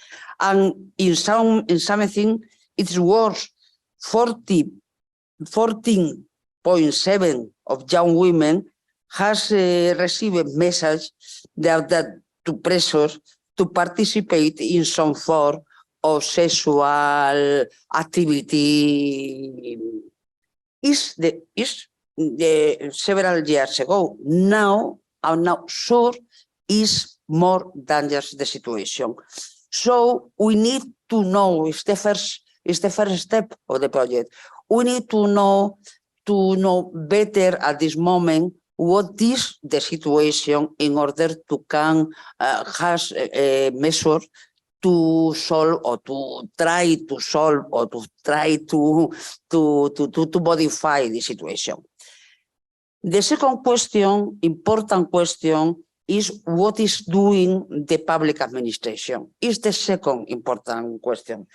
and in something it's worse. 14.7% of young women has received a message that to pressure to participate in some form of sexual activity. Is several years ago. Now sure is more dangerous the situation. So we need to know, it's the first step of the project. We need to know better at this moment what is the situation in order to can has a measure to solve or to try to solve or to try to modify the situation. The second question, important question, is what is doing the public administration? Is the second important question.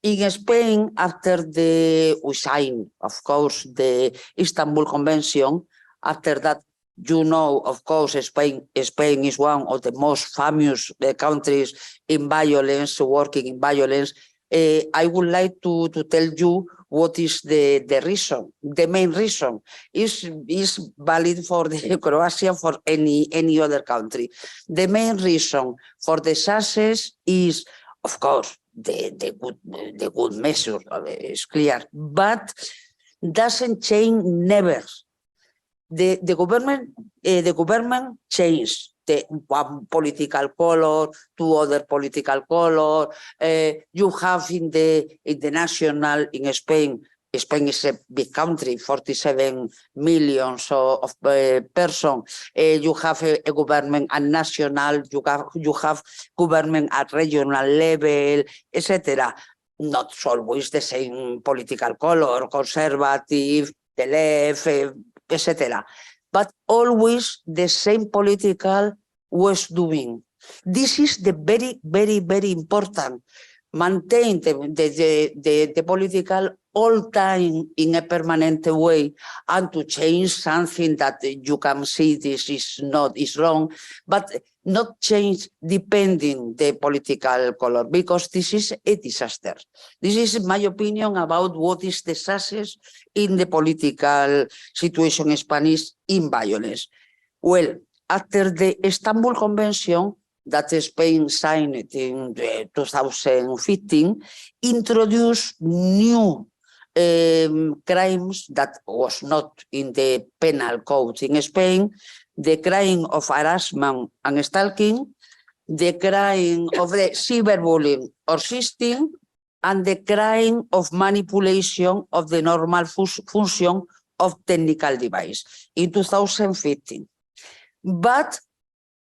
In Spain, after we signed, of course, the Istanbul Convention, after that, you know, of course, Spain is one of the most famous countries in violence, working in violence. I would like to tell you what is the reason. The main reason is valid for the Croatia, for any other country. The main reason for the success is, of course, the good measure is clear, but doesn't change never. The government changed the one political color to other political color. You have in the national in Spain. Spain is a big country, 47 million of persons. You have a government at national. You have government at regional level, etc. Not always the same political color, conservative, the left, etc. But always the same political was doing. This is the very, very, very important. Maintain the political all time in a permanent way, and to change something that you can see this is wrong, but not change depending the political color, because this is a disaster. This is my opinion about what is the success in the political situation in Spanish in violence. Well, after the Istanbul Convention that Spain signed in 2015, introduced new crimes that was not in the penal code in Spain, the crime of harassment and stalking, the crime of the cyberbullying or sexting, and the crime of manipulation of the normal function of technical device in 2015. But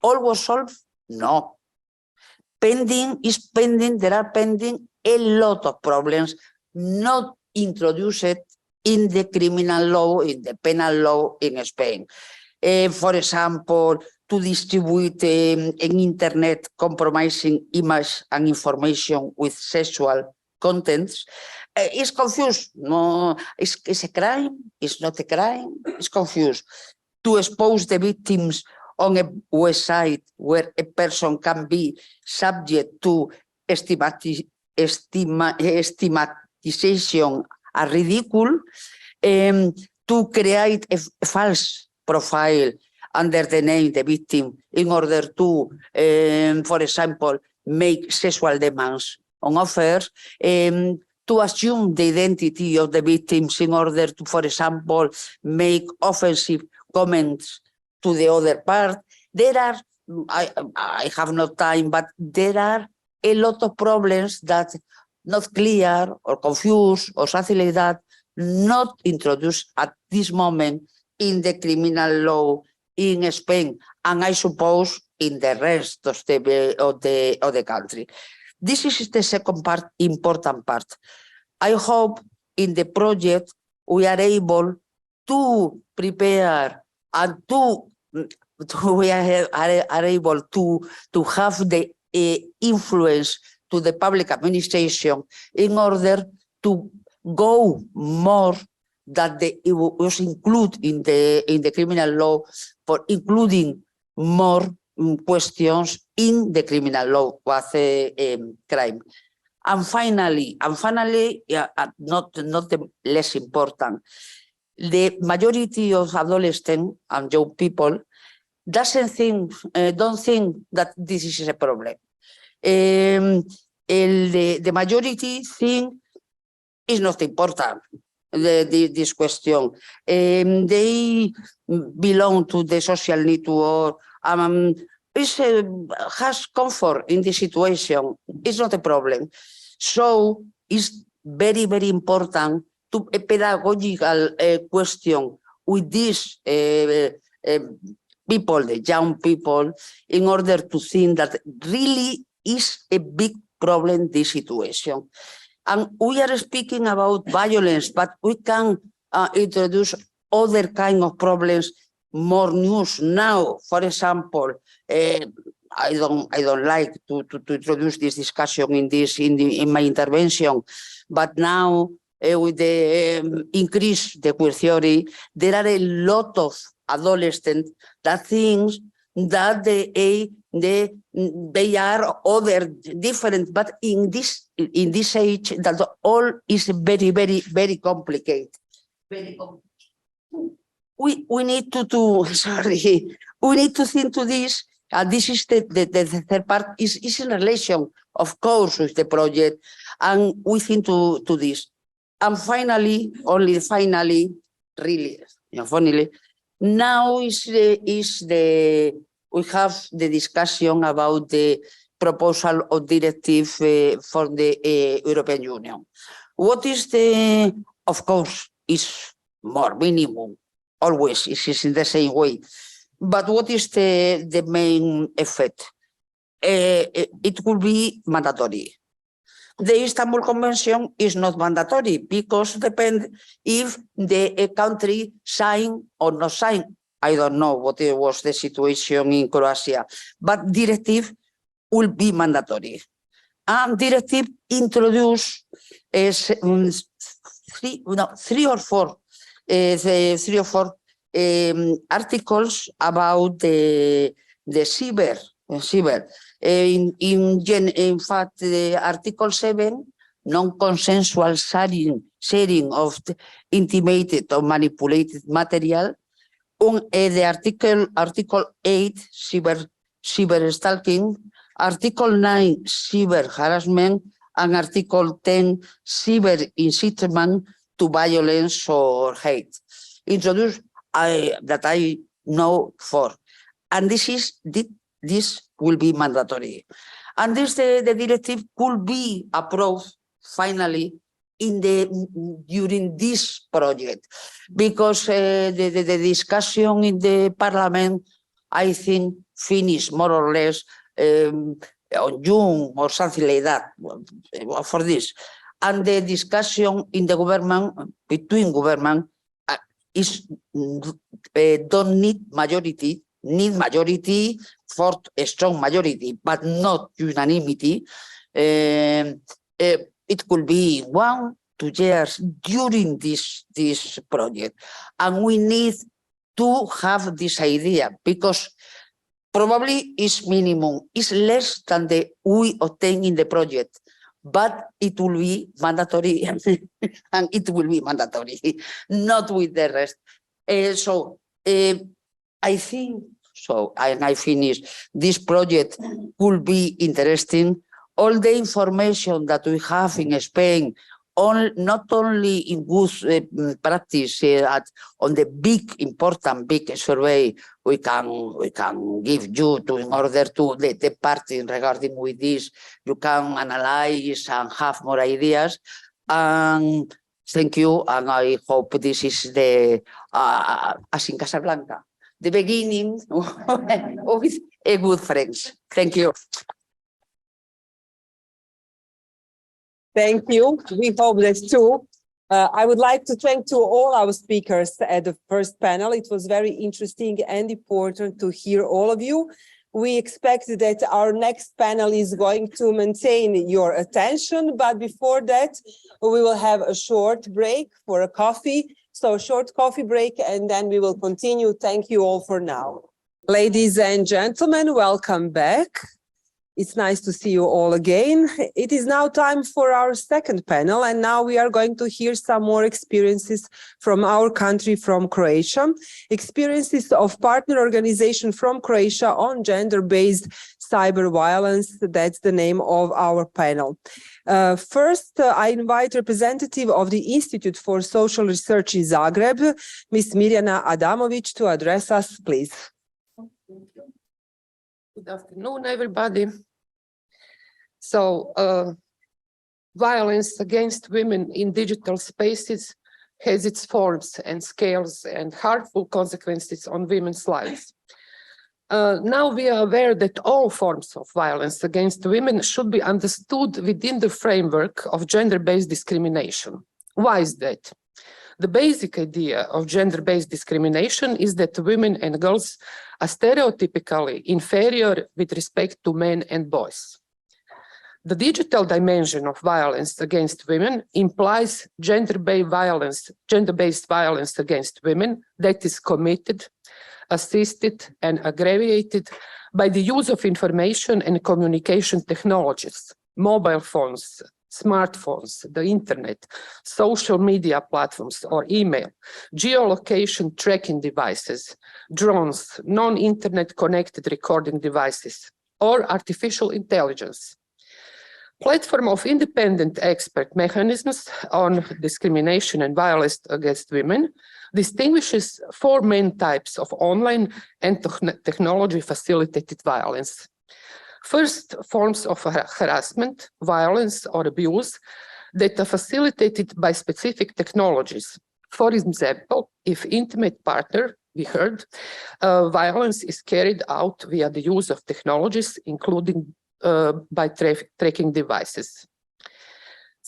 all was solved? No. Pending is pending, there are pending a lot of problems not introduced in the criminal law, in the penal law in Spain. For example, to distribute in internet compromising image and information with sexual contents, is confused. No, it's a crime, it's not a crime, it's confused. To expose the victims on a website where a person can be subject to stigmatization are ridiculous, to create a false profile under the name of the victim in order to, for example, make sexual demands on offers, to assume the identity of the victims in order to, for example, make offensive comments to the other part. There are, I have no time, but there are a lot of problems that not clear or confused or something like that, not introduced at this moment in the criminal law in Spain, and I suppose in the rest of the country. This is the second part, important part. I hope in the project we are able to prepare and we are able to have the influence to the public administration in order to go more that it was included in the criminal law, for including more questions in the criminal law was a crime. And finally, yeah, not the less important, the majority of adolescents and young people don't think that this is a problem. The majority think it's not important, this question. They belong to the social network. Has comfort in the situation. It's not a problem. So it's very, very important to a pedagogical question with these people, the young people, in order to think that really is a big problem, this situation. And we are speaking about violence, but we can introduce other kind of problems, more news now. For example, I don't like to introduce this discussion in my intervention, but now with the increase the queer theory, there are a lot of adolescents that think that they are other different, but in this age that all is very, very, very complicated. Very complicated. We need to sorry, we need to think to this. This is the third part is in relation, of course, with the project, and we think to this. And finally, only finally, really, finally, now we have the discussion about the proposal of directive for the European Union. What is of course, is more minimum, always is in the same way. But what is the main effect? It will be mandatory. the Istanbul Convention is not mandatory because depends if the country sign or not sign. I don't know what was the situation in Croatia, but directive will be mandatory. And directive introduce three or four articles about the cyber. In fact, Article 7, non-consensual sharing of the intimated or manipulated material. The Article 8, cyber stalking. Article 9, cyber harassment. And Article 10, cyber incitement to violence or hate. Introduced that I know for. And this will be mandatory. And the directive could be approved finally during this project, because the discussion in the Parliament, I think, finished more or less on June or something like that for this. And the discussion in the government, between government, is don't need majority for a strong majority, but not unanimity. It could be 1-2 years during this project. And we need to have this idea, because probably it's minimum, it's less than the we obtain in the project, but it will be mandatory, and it will be mandatory, not with the rest. I think, and I finish, this project will be interesting. All the information that we have in Spain, not only in good practice, on the important survey we can give you in order to the party regarding with this, you can analyze and have more ideas. And thank you, and I hope this is as in Casablanca, the beginning with a good friends. Thank you. Thank you. We hope that too. I would like to thank to all our speakers at the first panel. It was very interesting and important to hear all of you. We expect that our next panel is going to maintain your attention, but before that, we will have a short break for a coffee. So a short coffee break, and then we will continue. Thank you all for now. Ladies and gentlemen, welcome back. It's nice to see you all again. It is now time for our second panel, and now we are going to hear some more experiences from our country, from Croatia. Experiences of partner organization from Croatia on gender-based cyber violence. That's the name of our panel. First, I invite representative of the Institute for Social Research in Zagreb, Ms. Mirjana Adamović, to address us, please. Good afternoon, everybody. So, violence against women in digital spaces has its forms and scales and harmful consequences on women's lives. Now we are aware that all forms of violence against women should be understood within the framework of gender-based discrimination. Why is that? The basic idea of gender-based discrimination is that women and girls are stereotypically inferior with respect to men and boys. The digital dimension of violence against women implies gender-based violence against women that is committed, assisted, and aggravated by the use of information and communication technologies, mobile phones, smartphones, the internet, social media platforms or email, geolocation tracking devices, drones, non-internet connected recording devices, or artificial intelligence. Platform of independent expert mechanisms on discrimination and violence against women distinguishes four main types of online and technology facilitated violence. First, forms of harassment, violence, or abuse that are facilitated by specific technologies. For example, if intimate partner, we heard, violence is carried out via the use of technologies, including by tracking devices.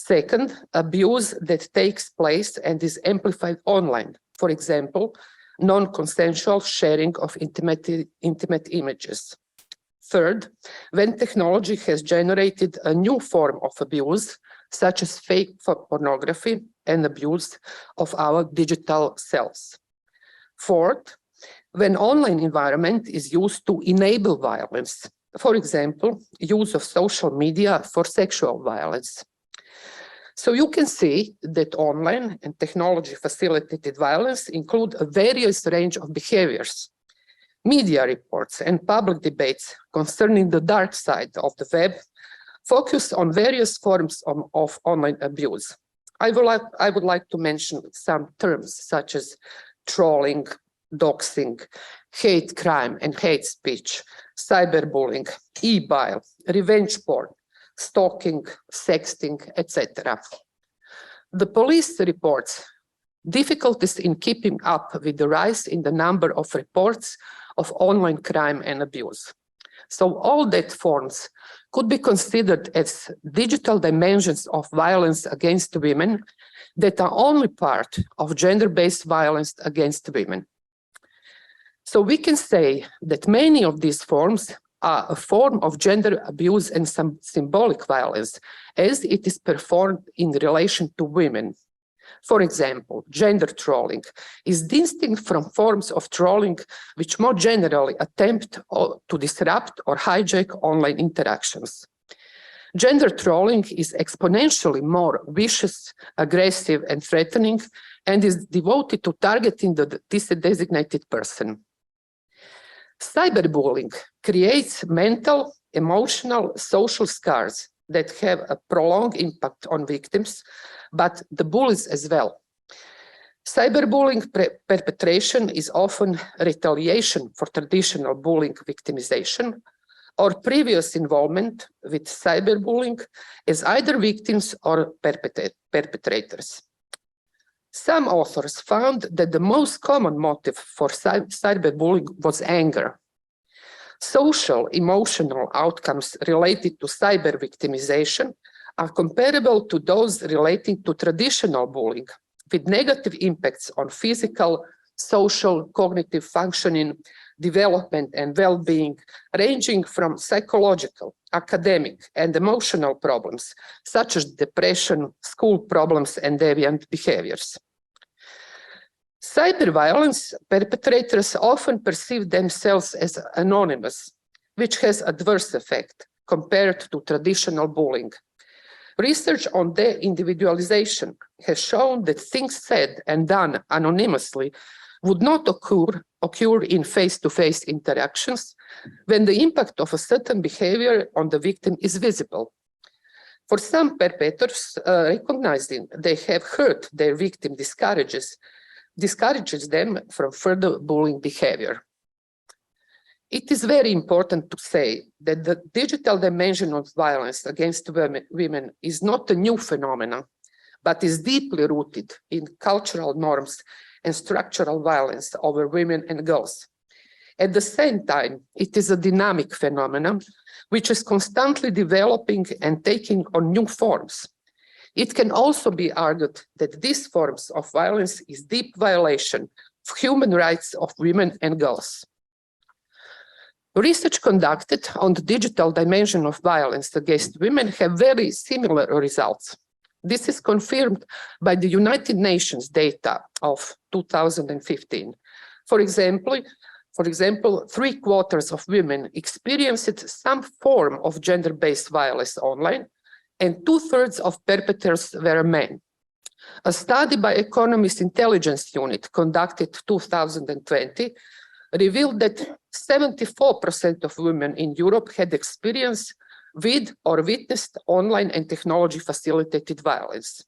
Second, abuse that takes place and is amplified online. For example, non-consensual sharing of intimate images. Third, when technology has generated a new form of abuse, such as fake pornography and abuse of our digital selves. Fourth, when online environment is used to enable violence. For example, use of social media for sexual violence. So you can see that online and technology-facilitated violence include a various range of behaviors. Media reports and public debates concerning the dark side of the web focus on various forms of online abuse. I would like to mention some terms such as trolling, doxing, hate crime and hate speech, cyberbullying, e-bile, revenge porn, stalking, sexting, etc. The police reports difficulties in keeping up with the rise in the number of reports of online crime and abuse. So all that forms could be considered as digital dimensions of violence against women that are only part of gender-based violence against women. So we can say that many of these forms are a form of gender abuse and some symbolic violence as it is performed in relation to women. For example, gender trolling is distinct from forms of trolling which more generally attempt to disrupt or hijack online interactions. Gender trolling is exponentially more vicious, aggressive, and threatening, and is devoted to targeting the designated person. Cyberbullying creates mental, emotional, social scars that have a prolonged impact on victims, but the bullies as well. Cyberbullying perpetration is often retaliation for traditional bullying victimization or previous involvement with cyberbullying as either victims or perpetrators. Some authors found that the most common motive for cyberbullying was anger. Social, emotional outcomes related to cyber victimization are comparable to those relating to traditional bullying, with negative impacts on physical, social, cognitive functioning, development, and well-being, ranging from psychological, academic, and emotional problems, such as depression, school problems, and deviant behaviors. Cyber violence perpetrators often perceive themselves as anonymous, which has adverse effect compared to traditional bullying. Research on de-individualization has shown that things said and done anonymously would not occur in face-to-face interactions when the impact of a certain behavior on the victim is visible. For some perpetrators, recognizing they have hurt their victim discourages them from further bullying behavior. It is very important to say that the digital dimension of violence against women is not a new phenomenon, but is deeply rooted in cultural norms and structural violence over women and girls. At the same time, it is a dynamic phenomenon which is constantly developing and taking on new forms. It can also be argued that these forms of violence is deep violation of human rights of women and girls. Research conducted on the digital dimension of violence against women have very similar results. This is confirmed by the United Nations data of 2015. For example, 3/4 of women experienced some form of gender-based violence online, and 2/3 of perpetrators were men. A study by Economist Intelligence Unit conducted 2020 revealed that 74% of women in Europe had experienced with or witnessed online and technology-facilitated violence.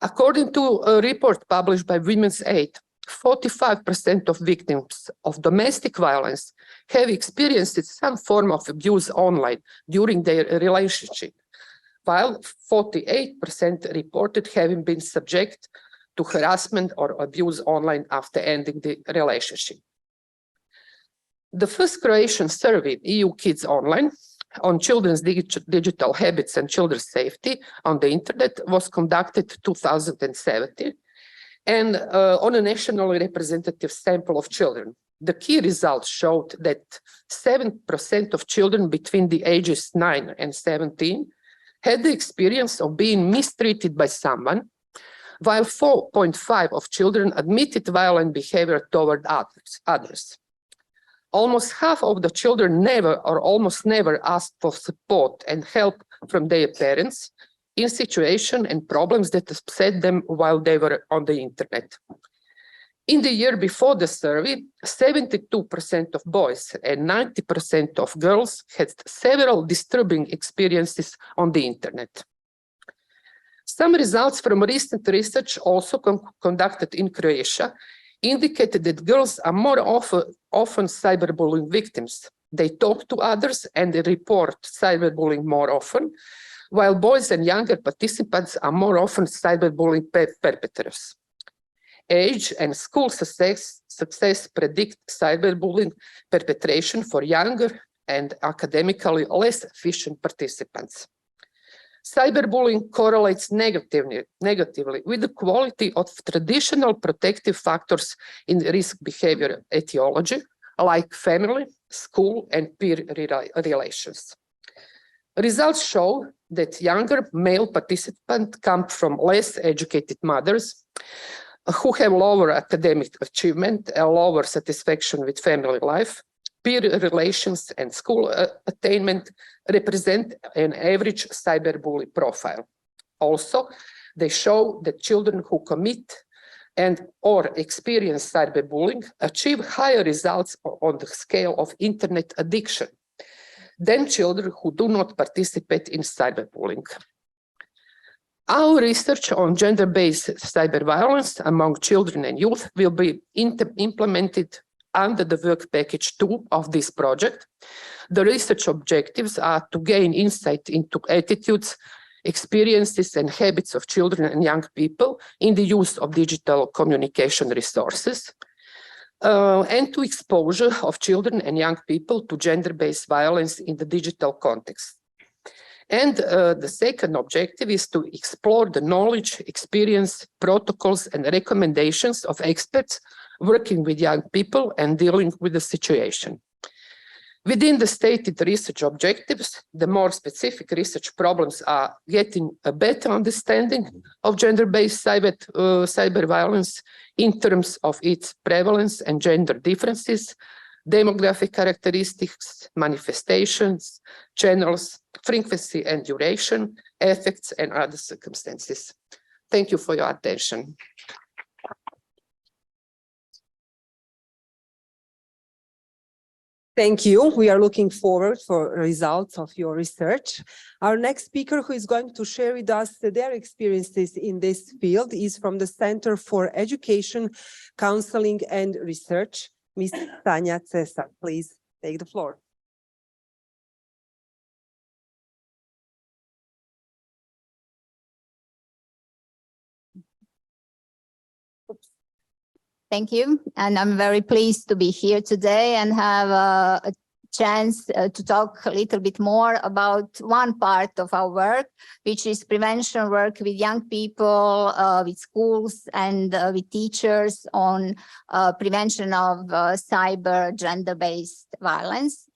According to a report published by Women's Aid, 45% of victims of domestic violence have experienced some form of abuse online during their relationship, while 48% reported having been subject to harassment or abuse online after ending the relationship. The first Croatian survey, EU Kids Online, on children's digital habits and children's safety on the internet was conducted 2017 and on a nationally representative sample of children. The key results showed that 7% of children between the ages 9 and 17 had the experience of being mistreated by someone, while 4.5% of children admitted violent behavior toward others. Almost half of the children never or almost never asked for support and help from their parents in situations and problems that upset them while they were on the internet. In the year before the survey, 72% of boys and 90% of girls had several disturbing experiences on the internet. Some results from recent research also conducted in Croatia indicated that girls are more often cyberbullying victims. They talk to others and they report cyberbullying more often, while boys and younger participants are more often cyberbullying perpetrators. Age and school success predict cyberbullying perpetration for younger and academically less efficient participants. Cyberbullying correlates negatively with the quality of traditional protective factors in risk behavior etiology, like family, school, and peer relations. Results show that younger male participants come from less educated mothers who have lower academic achievement and lower satisfaction with family life. Peer relations and school attainment represent an average cyberbully profile. Also, they show that children who commit and or experience cyberbullying achieve higher results on the scale of internet addiction than children who do not participate in cyberbullying. Our research on gender-based cyber violence among children and youth will be implemented under the work package 2 of this project. The research objectives are to gain insight into attitudes, experiences, and habits of children and young people in the use of digital communication resources, and to exposure of children and young people to gender-based violence in the digital context. And the second objective is to explore the knowledge, experience, protocols, and recommendations of experts working with young people and dealing with the situation. Within the stated research objectives, the more specific research problems are getting a better understanding of gender-based cyber violence in terms of its prevalence and gender differences, demographic characteristics, manifestations, channels, frequency and duration, effects, and other circumstances. Thank you for your attention. Thank you. We are looking forward for results of your research. Our next speaker who is going to share with us their experiences in this field is from the Center for Education, Counseling and Research, Ms. Tanja Cesar. Please take the floor. Thank you. And I'm very pleased to be here today and have a chance to talk a little bit more about one part of our work, which is prevention work with young people, with schools and with teachers on prevention of cyber gender-based violence.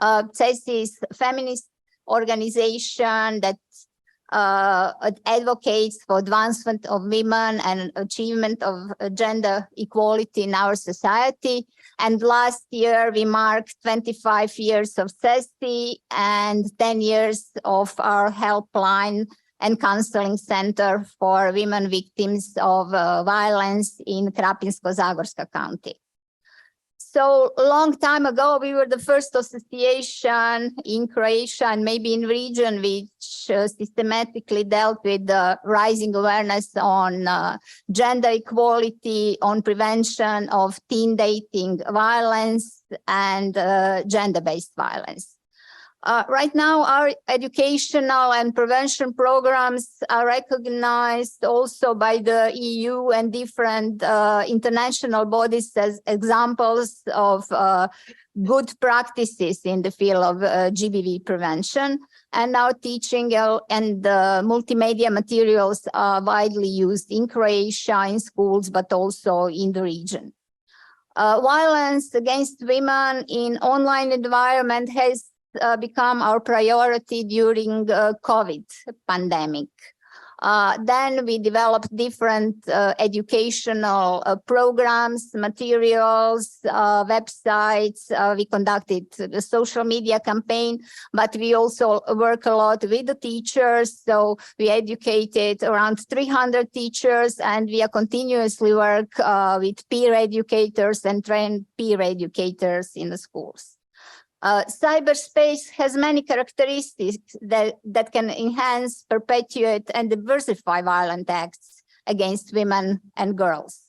CES is a feminist organization that advocates for advancement of women and achievement of gender equality in our society. And last year we marked 25 years of CESI and 10 years of our helpline and counseling center for women victims of violence in Krapinsko-Zagorska County. So a long time ago, we were the first association in Croatia and maybe in region which systematically dealt with the rising awareness on gender equality, on prevention of teen dating violence and gender-based violence. Right now, our educational and prevention programs are recognized also by the EU and different international bodies as examples of good practices in the field of GBV prevention. And our teaching and multimedia materials are widely used in Croatia, in schools, but also in the region. Violence against women in online environment has become our priority during COVID pandemic. Then we developed different educational programs, materials, websites. We conducted the social media campaign, but we also work a lot with the teachers. So we educated around 300 teachers, and we are continuously work with peer educators and train peer educators in the schools. Cyberspace has many characteristics that can enhance, perpetuate, and diversify violent acts against women and girls.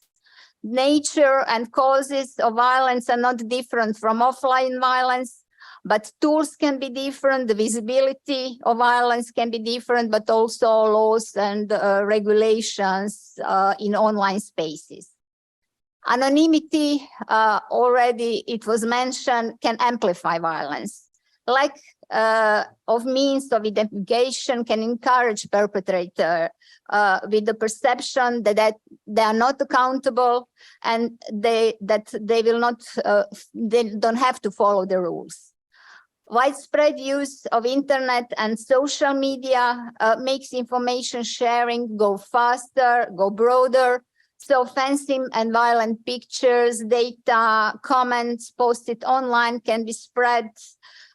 Nature and causes of violence are not different from offline violence, but tools can be different, the visibility of violence can be different, but also laws and regulations in online spaces. Anonymity, already it was mentioned, can amplify violence. Lack of means of identification can encourage perpetrator with the perception that they are not accountable and they don't have to follow the rules. Widespread use of internet and social media makes information sharing go faster, go broader. So offensive and violent pictures, data, comments posted online can be spread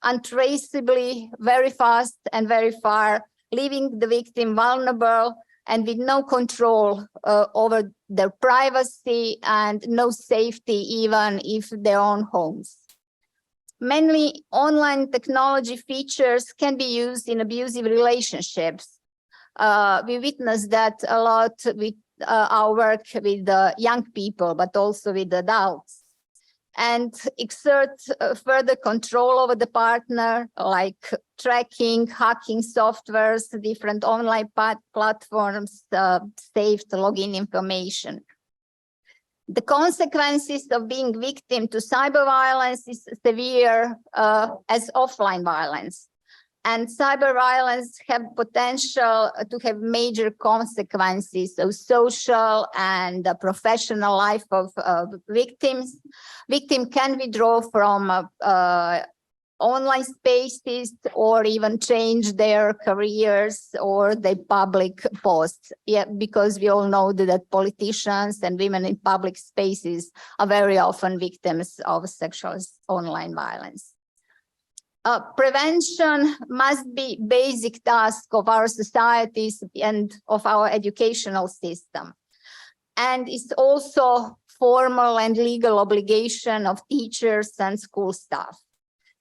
untraceably, very fast and very far, leaving the victim vulnerable and with no control over their privacy and no safety, even if their own homes. Many online technology features can be used in abusive relationships. We witness that a lot with our work with young people, but also with adults, and exert further control over the partner, like tracking, hacking softwares, different online platforms, saved login information. The consequences of being victim to cyber violence is severe as offline violence. And cyber violence have potential to have major consequences of social and professional life of victims. Victim can withdraw from online spaces or even change their careers or their public posts. Yeah, because we all know that politicians and women in public spaces are very often victims of sexual online violence. Prevention must be basic task of our societies and of our educational system. And it's also formal and legal obligation of teachers and school staff.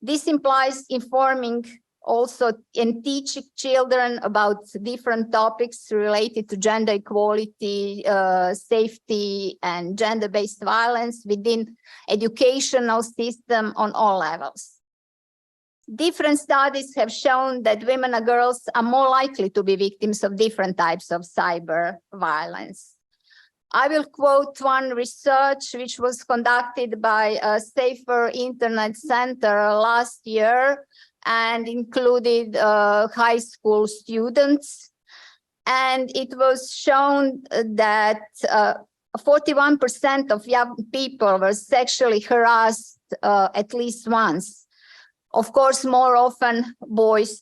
This implies informing also and teaching children about different topics related to gender equality, safety, and gender-based violence within educational system on all levels. Different studies have shown that women and girls are more likely to be victims of different types of cyber violence. I will quote one research which was conducted by a Safer Internet Center last year and included high school students. And it was shown that 41% of young people were sexually harassed at least once. Of course, more often girls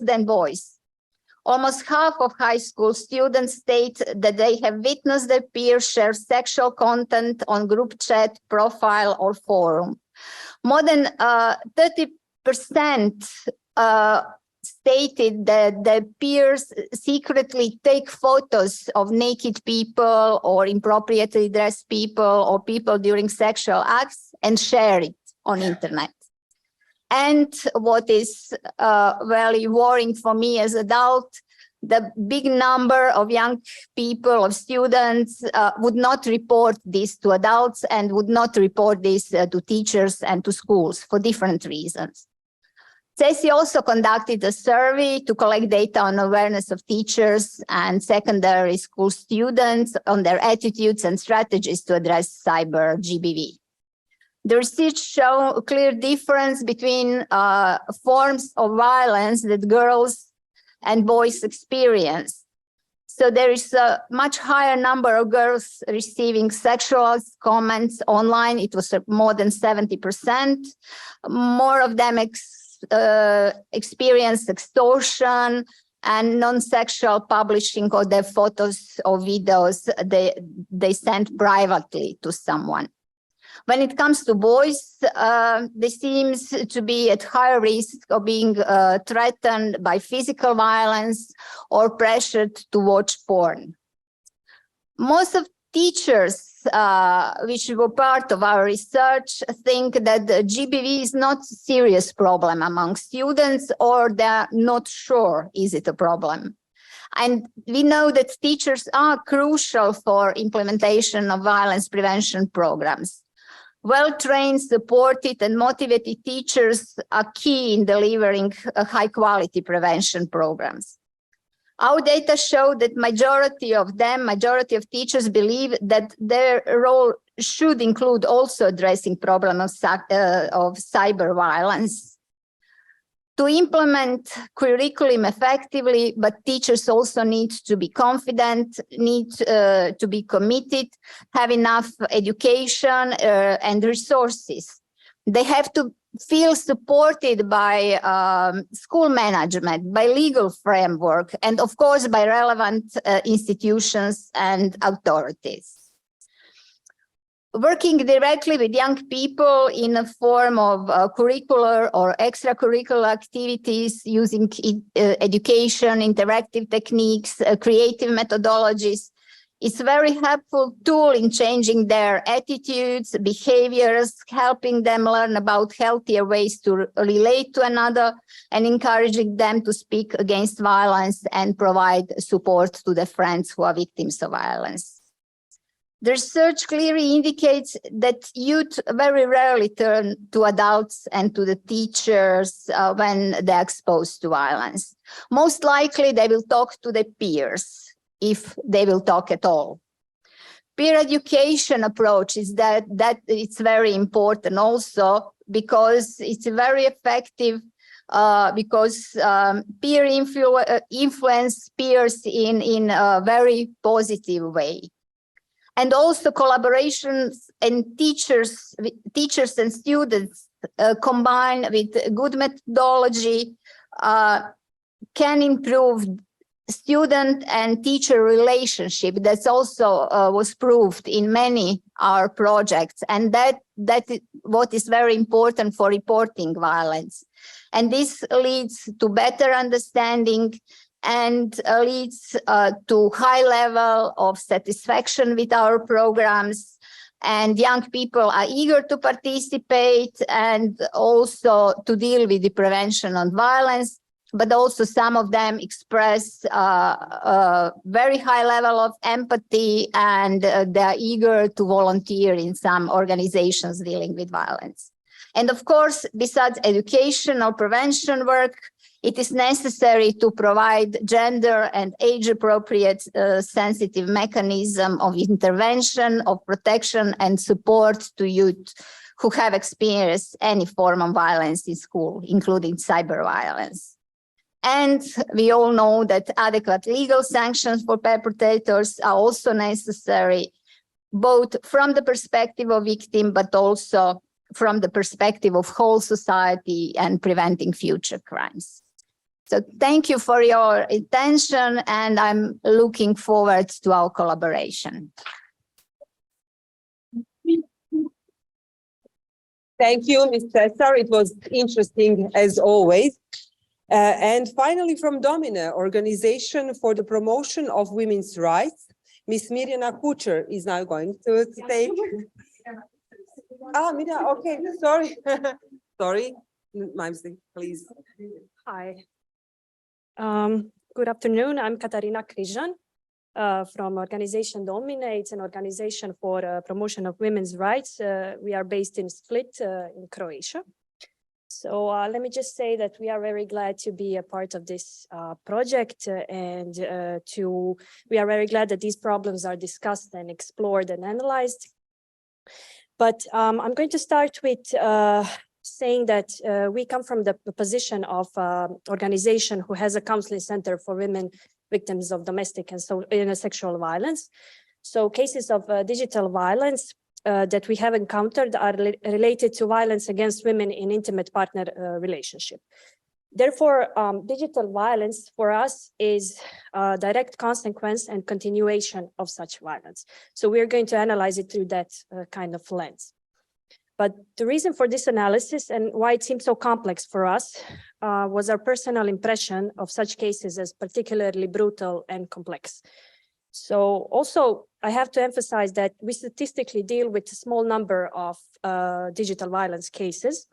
than boys. Almost half of high school students state that they have witnessed their peers share sexual content on group chat, profile, or forum. More than 30% stated that their peers secretly take photos of naked people or inappropriately dressed people or people during sexual acts and share it on internet. And what is very worrying for me as an adult, the big number of young people, of students, would not report this to adults and would not report this to teachers and to schools for different reasons. CESI also conducted a survey to collect data on awareness of teachers and secondary school students on their attitudes and strategies to address cyber GBV. The research showed a clear difference between forms of violence that girls and boys experience. So there is a much higher number of girls receiving sexual comments online. It was more than 70%. More of them experience extortion and non-sexual publishing of their photos or videos they send privately to someone. When it comes to boys, they seem to be at higher risk of being threatened by physical violence or pressured to watch porn. Most of teachers, which were part of our research, think that the GBV is not a serious problem among students, or they're not sure is it a problem. And we know that teachers are crucial for implementation of violence prevention programs. Well-trained, supported, and motivated teachers are key in delivering high-quality prevention programs. Our data show that majority of teachers believe that their role should include also addressing problems of cyber violence. To implement curriculum effectively, but teachers also need to be confident, need to be committed, have enough education and resources. They have to feel supported by school management, by legal framework, and of course by relevant institutions and authorities. Working directly with young people in a form of curricular or extracurricular activities using education, interactive techniques, creative methodologies is a very helpful tool in changing their attitudes, behaviors, helping them learn about healthier ways to relate to another, and encouraging them to speak against violence and provide support to their friends who are victims of violence. The research clearly indicates that youth very rarely turn to adults and to the teachers when they're exposed to violence. Most likely they will talk to their peers, if they will talk at all. Peer education approach is that it's very important also because it's very effective because peer influence peers in a very positive way. And also collaborations and teachers and students combined with good methodology can improve student and teacher relationship. That's also was proved in many our projects, and that is what is very important for reporting violence. And this leads to better understanding and leads to high level of satisfaction with our programs. And young people are eager to participate and also to deal with the prevention of violence, but also some of them express a very high level of empathy, and they're eager to volunteer in some organizations dealing with violence. And of course, besides educational prevention work, it is necessary to provide gender and age-appropriate sensitive mechanism of intervention, of protection and support to youth who have experienced any form of violence in school, including cyber violence. And we all know that adequate legal sanctions for perpetrators are also necessary, both from the perspective of victim, but also from the perspective of whole society and preventing future crimes. So thank you for your attention, and I'm looking forward to our collaboration. Thank you, Ms. Cesar. It was interesting as always. And finally, from Domine, Organization for the Promotion of Women's Rights, Ms. Mirjana Kučer is now going to take. Mirjana, okay, sorry. Sorry, my mistake, please. Hi. Good afternoon. I'm Katarina Križan from Organization Domine. It's an organization for promotion of women's rights. We are based in Split in Croatia. So let me just say that we are very glad to be a part of this project and we are very glad that these problems are discussed and explored and analyzed. But I'm going to start with saying that we come from the position of organization who has a counseling center for women victims of domestic and sexual violence. So cases of digital violence that we have encountered are related to violence against women in intimate partner relationship. Therefore, digital violence for us is a direct consequence and continuation of such violence. So we're going to analyze it through that kind of lens. But the reason for this analysis and why it seems so complex for us was our personal impression of such cases as particularly brutal and complex. So also, I have to emphasize that we statistically deal with a small number of digital violence cases,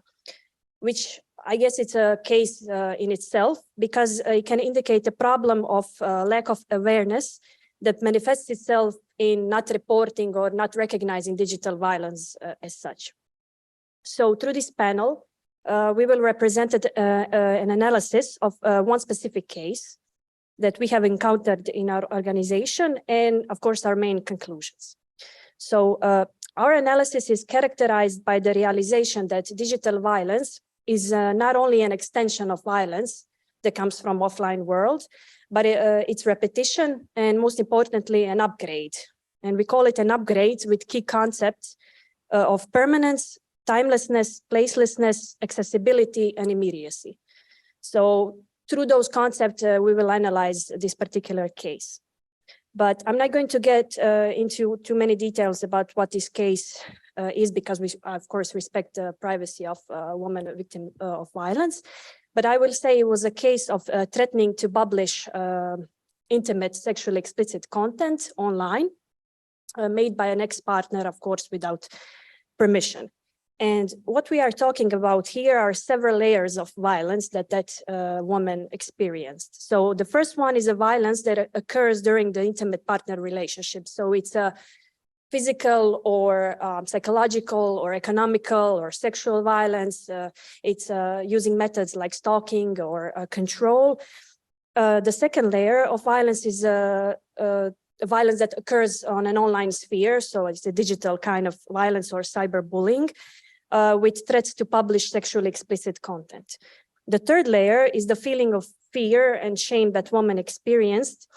which I guess it's a case in itself, because it can indicate a problem of lack of awareness that manifests itself in not reporting or not recognizing digital violence as such. So through this panel, we will represent an analysis of one specific case that we have encountered in our organization and, of course, our main conclusions. So our analysis is characterized by the realization that digital violence is not only an extension of violence that comes from offline world, but its repetition and, most importantly, an upgrade. And we call it an upgrade with key concepts of permanence, timelessness, placelessness, accessibility, and immediacy. So through those concepts, we will analyze this particular case. But I'm not going to get into too many details about what this case is, because we, of course, respect the privacy of a woman victim of violence. But I will say it was a case of threatening to publish intimate sexually explicit content online made by an ex-partner, of course, without permission. And what we are talking about here are several layers of violence that woman experienced. So the first one is a violence that occurs during the intimate partner relationship. So it's a physical or psychological or economical or sexual violence. It's using methods like stalking or control. The second layer of violence is violence that occurs on an online sphere. So it's a digital kind of violence or cyberbullying. With threats to publish sexually explicit content. The third layer is the feeling of fear and shame that women experienced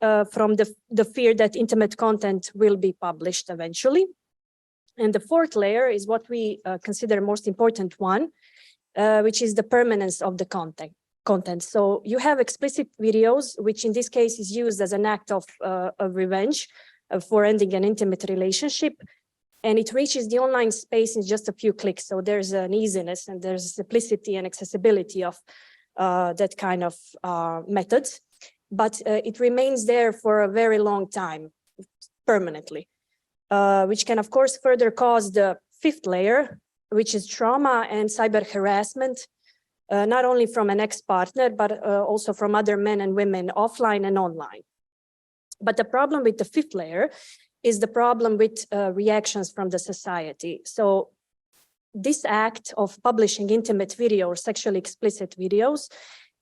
from the fear that intimate content will be published eventually. And the fourth layer is what we consider most important one, which is the permanence of the content. So you have explicit videos, which in this case is used as an act of revenge for ending an intimate relationship. And it reaches the online space in just a few clicks. So there's an easiness and there's simplicity and accessibility of that kind of methods. But it remains there for a very long time, permanently, which can, of course, further cause the fifth layer, which is trauma and cyber harassment, not only from an ex-partner, but also from other men and women offline and online. But the problem with the fifth layer is the problem with reactions from the society. So this act of publishing intimate video or sexually explicit videos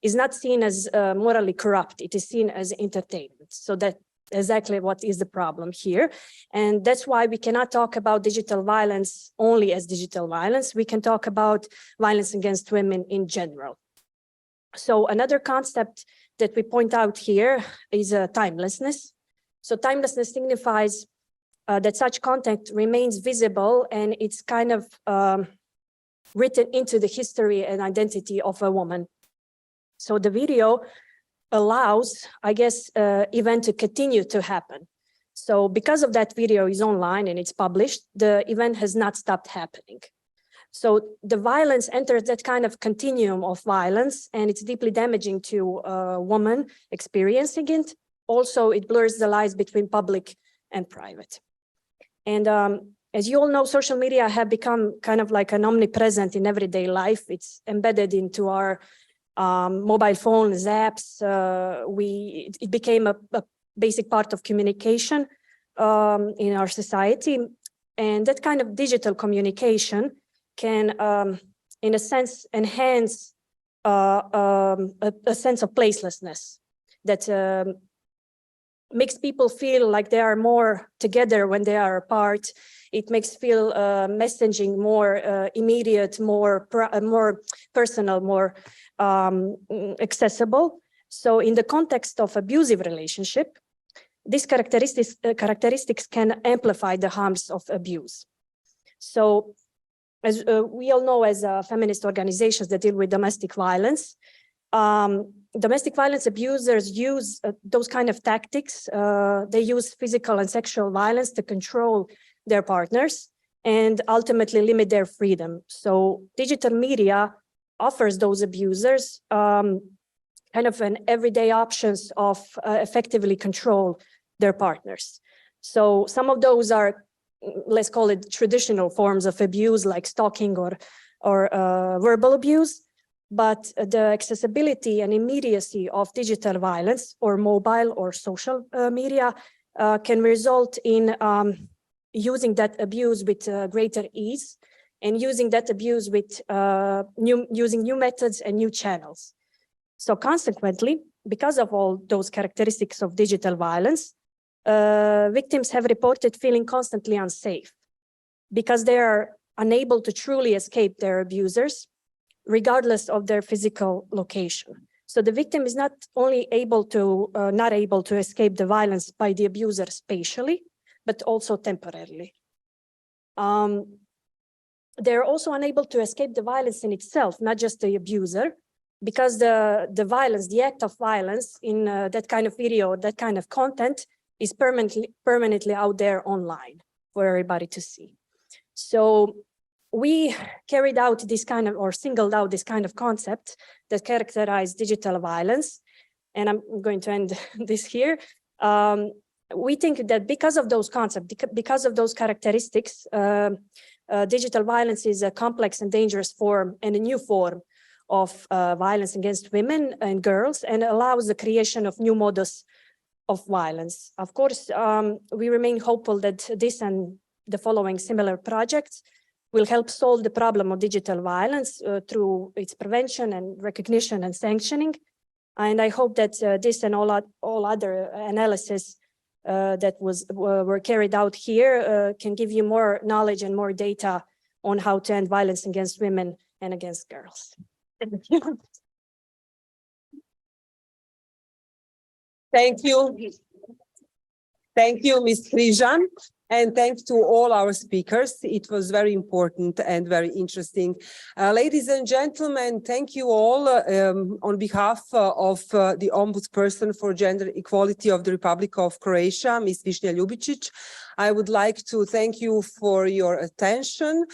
is not seen as morally corrupt. It is seen as entertainment. So that's exactly what is the problem here. And that's why we cannot talk about digital violence only as digital violence. We can talk about violence against women in general. So another concept that we point out here is timelessness. So timelessness signifies that such content remains visible and it's kind of written into the history and identity of a woman. So the video allows, I guess, event to continue to happen. So because of that video is online and it's published, the event has not stopped happening. So the violence enters that kind of continuum of violence, and it's deeply damaging to a woman experiencing it. Also, it blurs the lines between public and private. And as you all know, social media have become kind of like an omnipresent in everyday life. It's embedded into our mobile phones, apps. It became a basic part of communication in our society. And that kind of digital communication can in a sense, enhance a sense of placelessness that makes people feel like they are more together when they are apart. It makes feel messaging more immediate, more personal, more accessible. So in the context of abusive relationship, these characteristics can amplify the harms of abuse. So as we all know, as feminist organizations that deal with domestic violence abusers use those kind of tactics. They use physical and sexual violence to control their partners and ultimately limit their freedom. So digital media offers those abusers kind of an everyday options of effectively control their partners. So some of those are, let's call it traditional forms of abuse like stalking or verbal abuse. But the accessibility and immediacy of digital violence or mobile or social media can result in using that abuse with greater ease and using that abuse with using new methods and new channels. So consequently, because of all those characteristics of digital violence, victims have reported feeling constantly unsafe because they are unable to truly escape their abusers, regardless of their physical location. So the victim is not only able to escape the violence by the abuser spatially, but also temporarily. They're also unable to escape the violence in itself, not just the abuser, because the violence, the act of violence in that kind of video, that kind of content is permanently out there online for everybody to see. So we carried out this kind of, or singled out this kind of concept that characterize digital violence. And I'm going to end this here. We think that because of those concepts, because of those characteristics, digital violence is a complex and dangerous form and a new form of violence against women and girls, and allows the creation of new modus of violence. Of course, we remain hopeful that this and the following similar projects will help solve the problem of digital violence through its prevention and recognition and sanctioning. And I hope that this and all other analysis that were carried out here can give you more knowledge and more data on how to end violence against women and against girls. Thank you. Thank you. Thank you, Ms. Križan. And thanks to all our speakers. It was very important and very interesting. Ladies and gentlemen, thank you all on behalf of the Ombudsperson for Gender Equality of the Republic of Croatia, Ms. Višnja Ljubicic. I would like to thank you for your attention,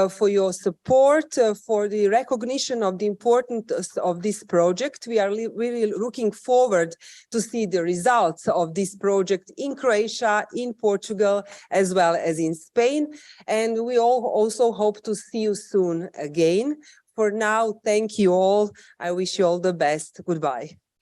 for your support, for the recognition of the importance of this project. We are really looking forward to see the results of this project in Croatia, in Portugal, as well as in Spain. And we all also hope to see you soon again. For now, thank you all. I wish you all the best. Goodbye.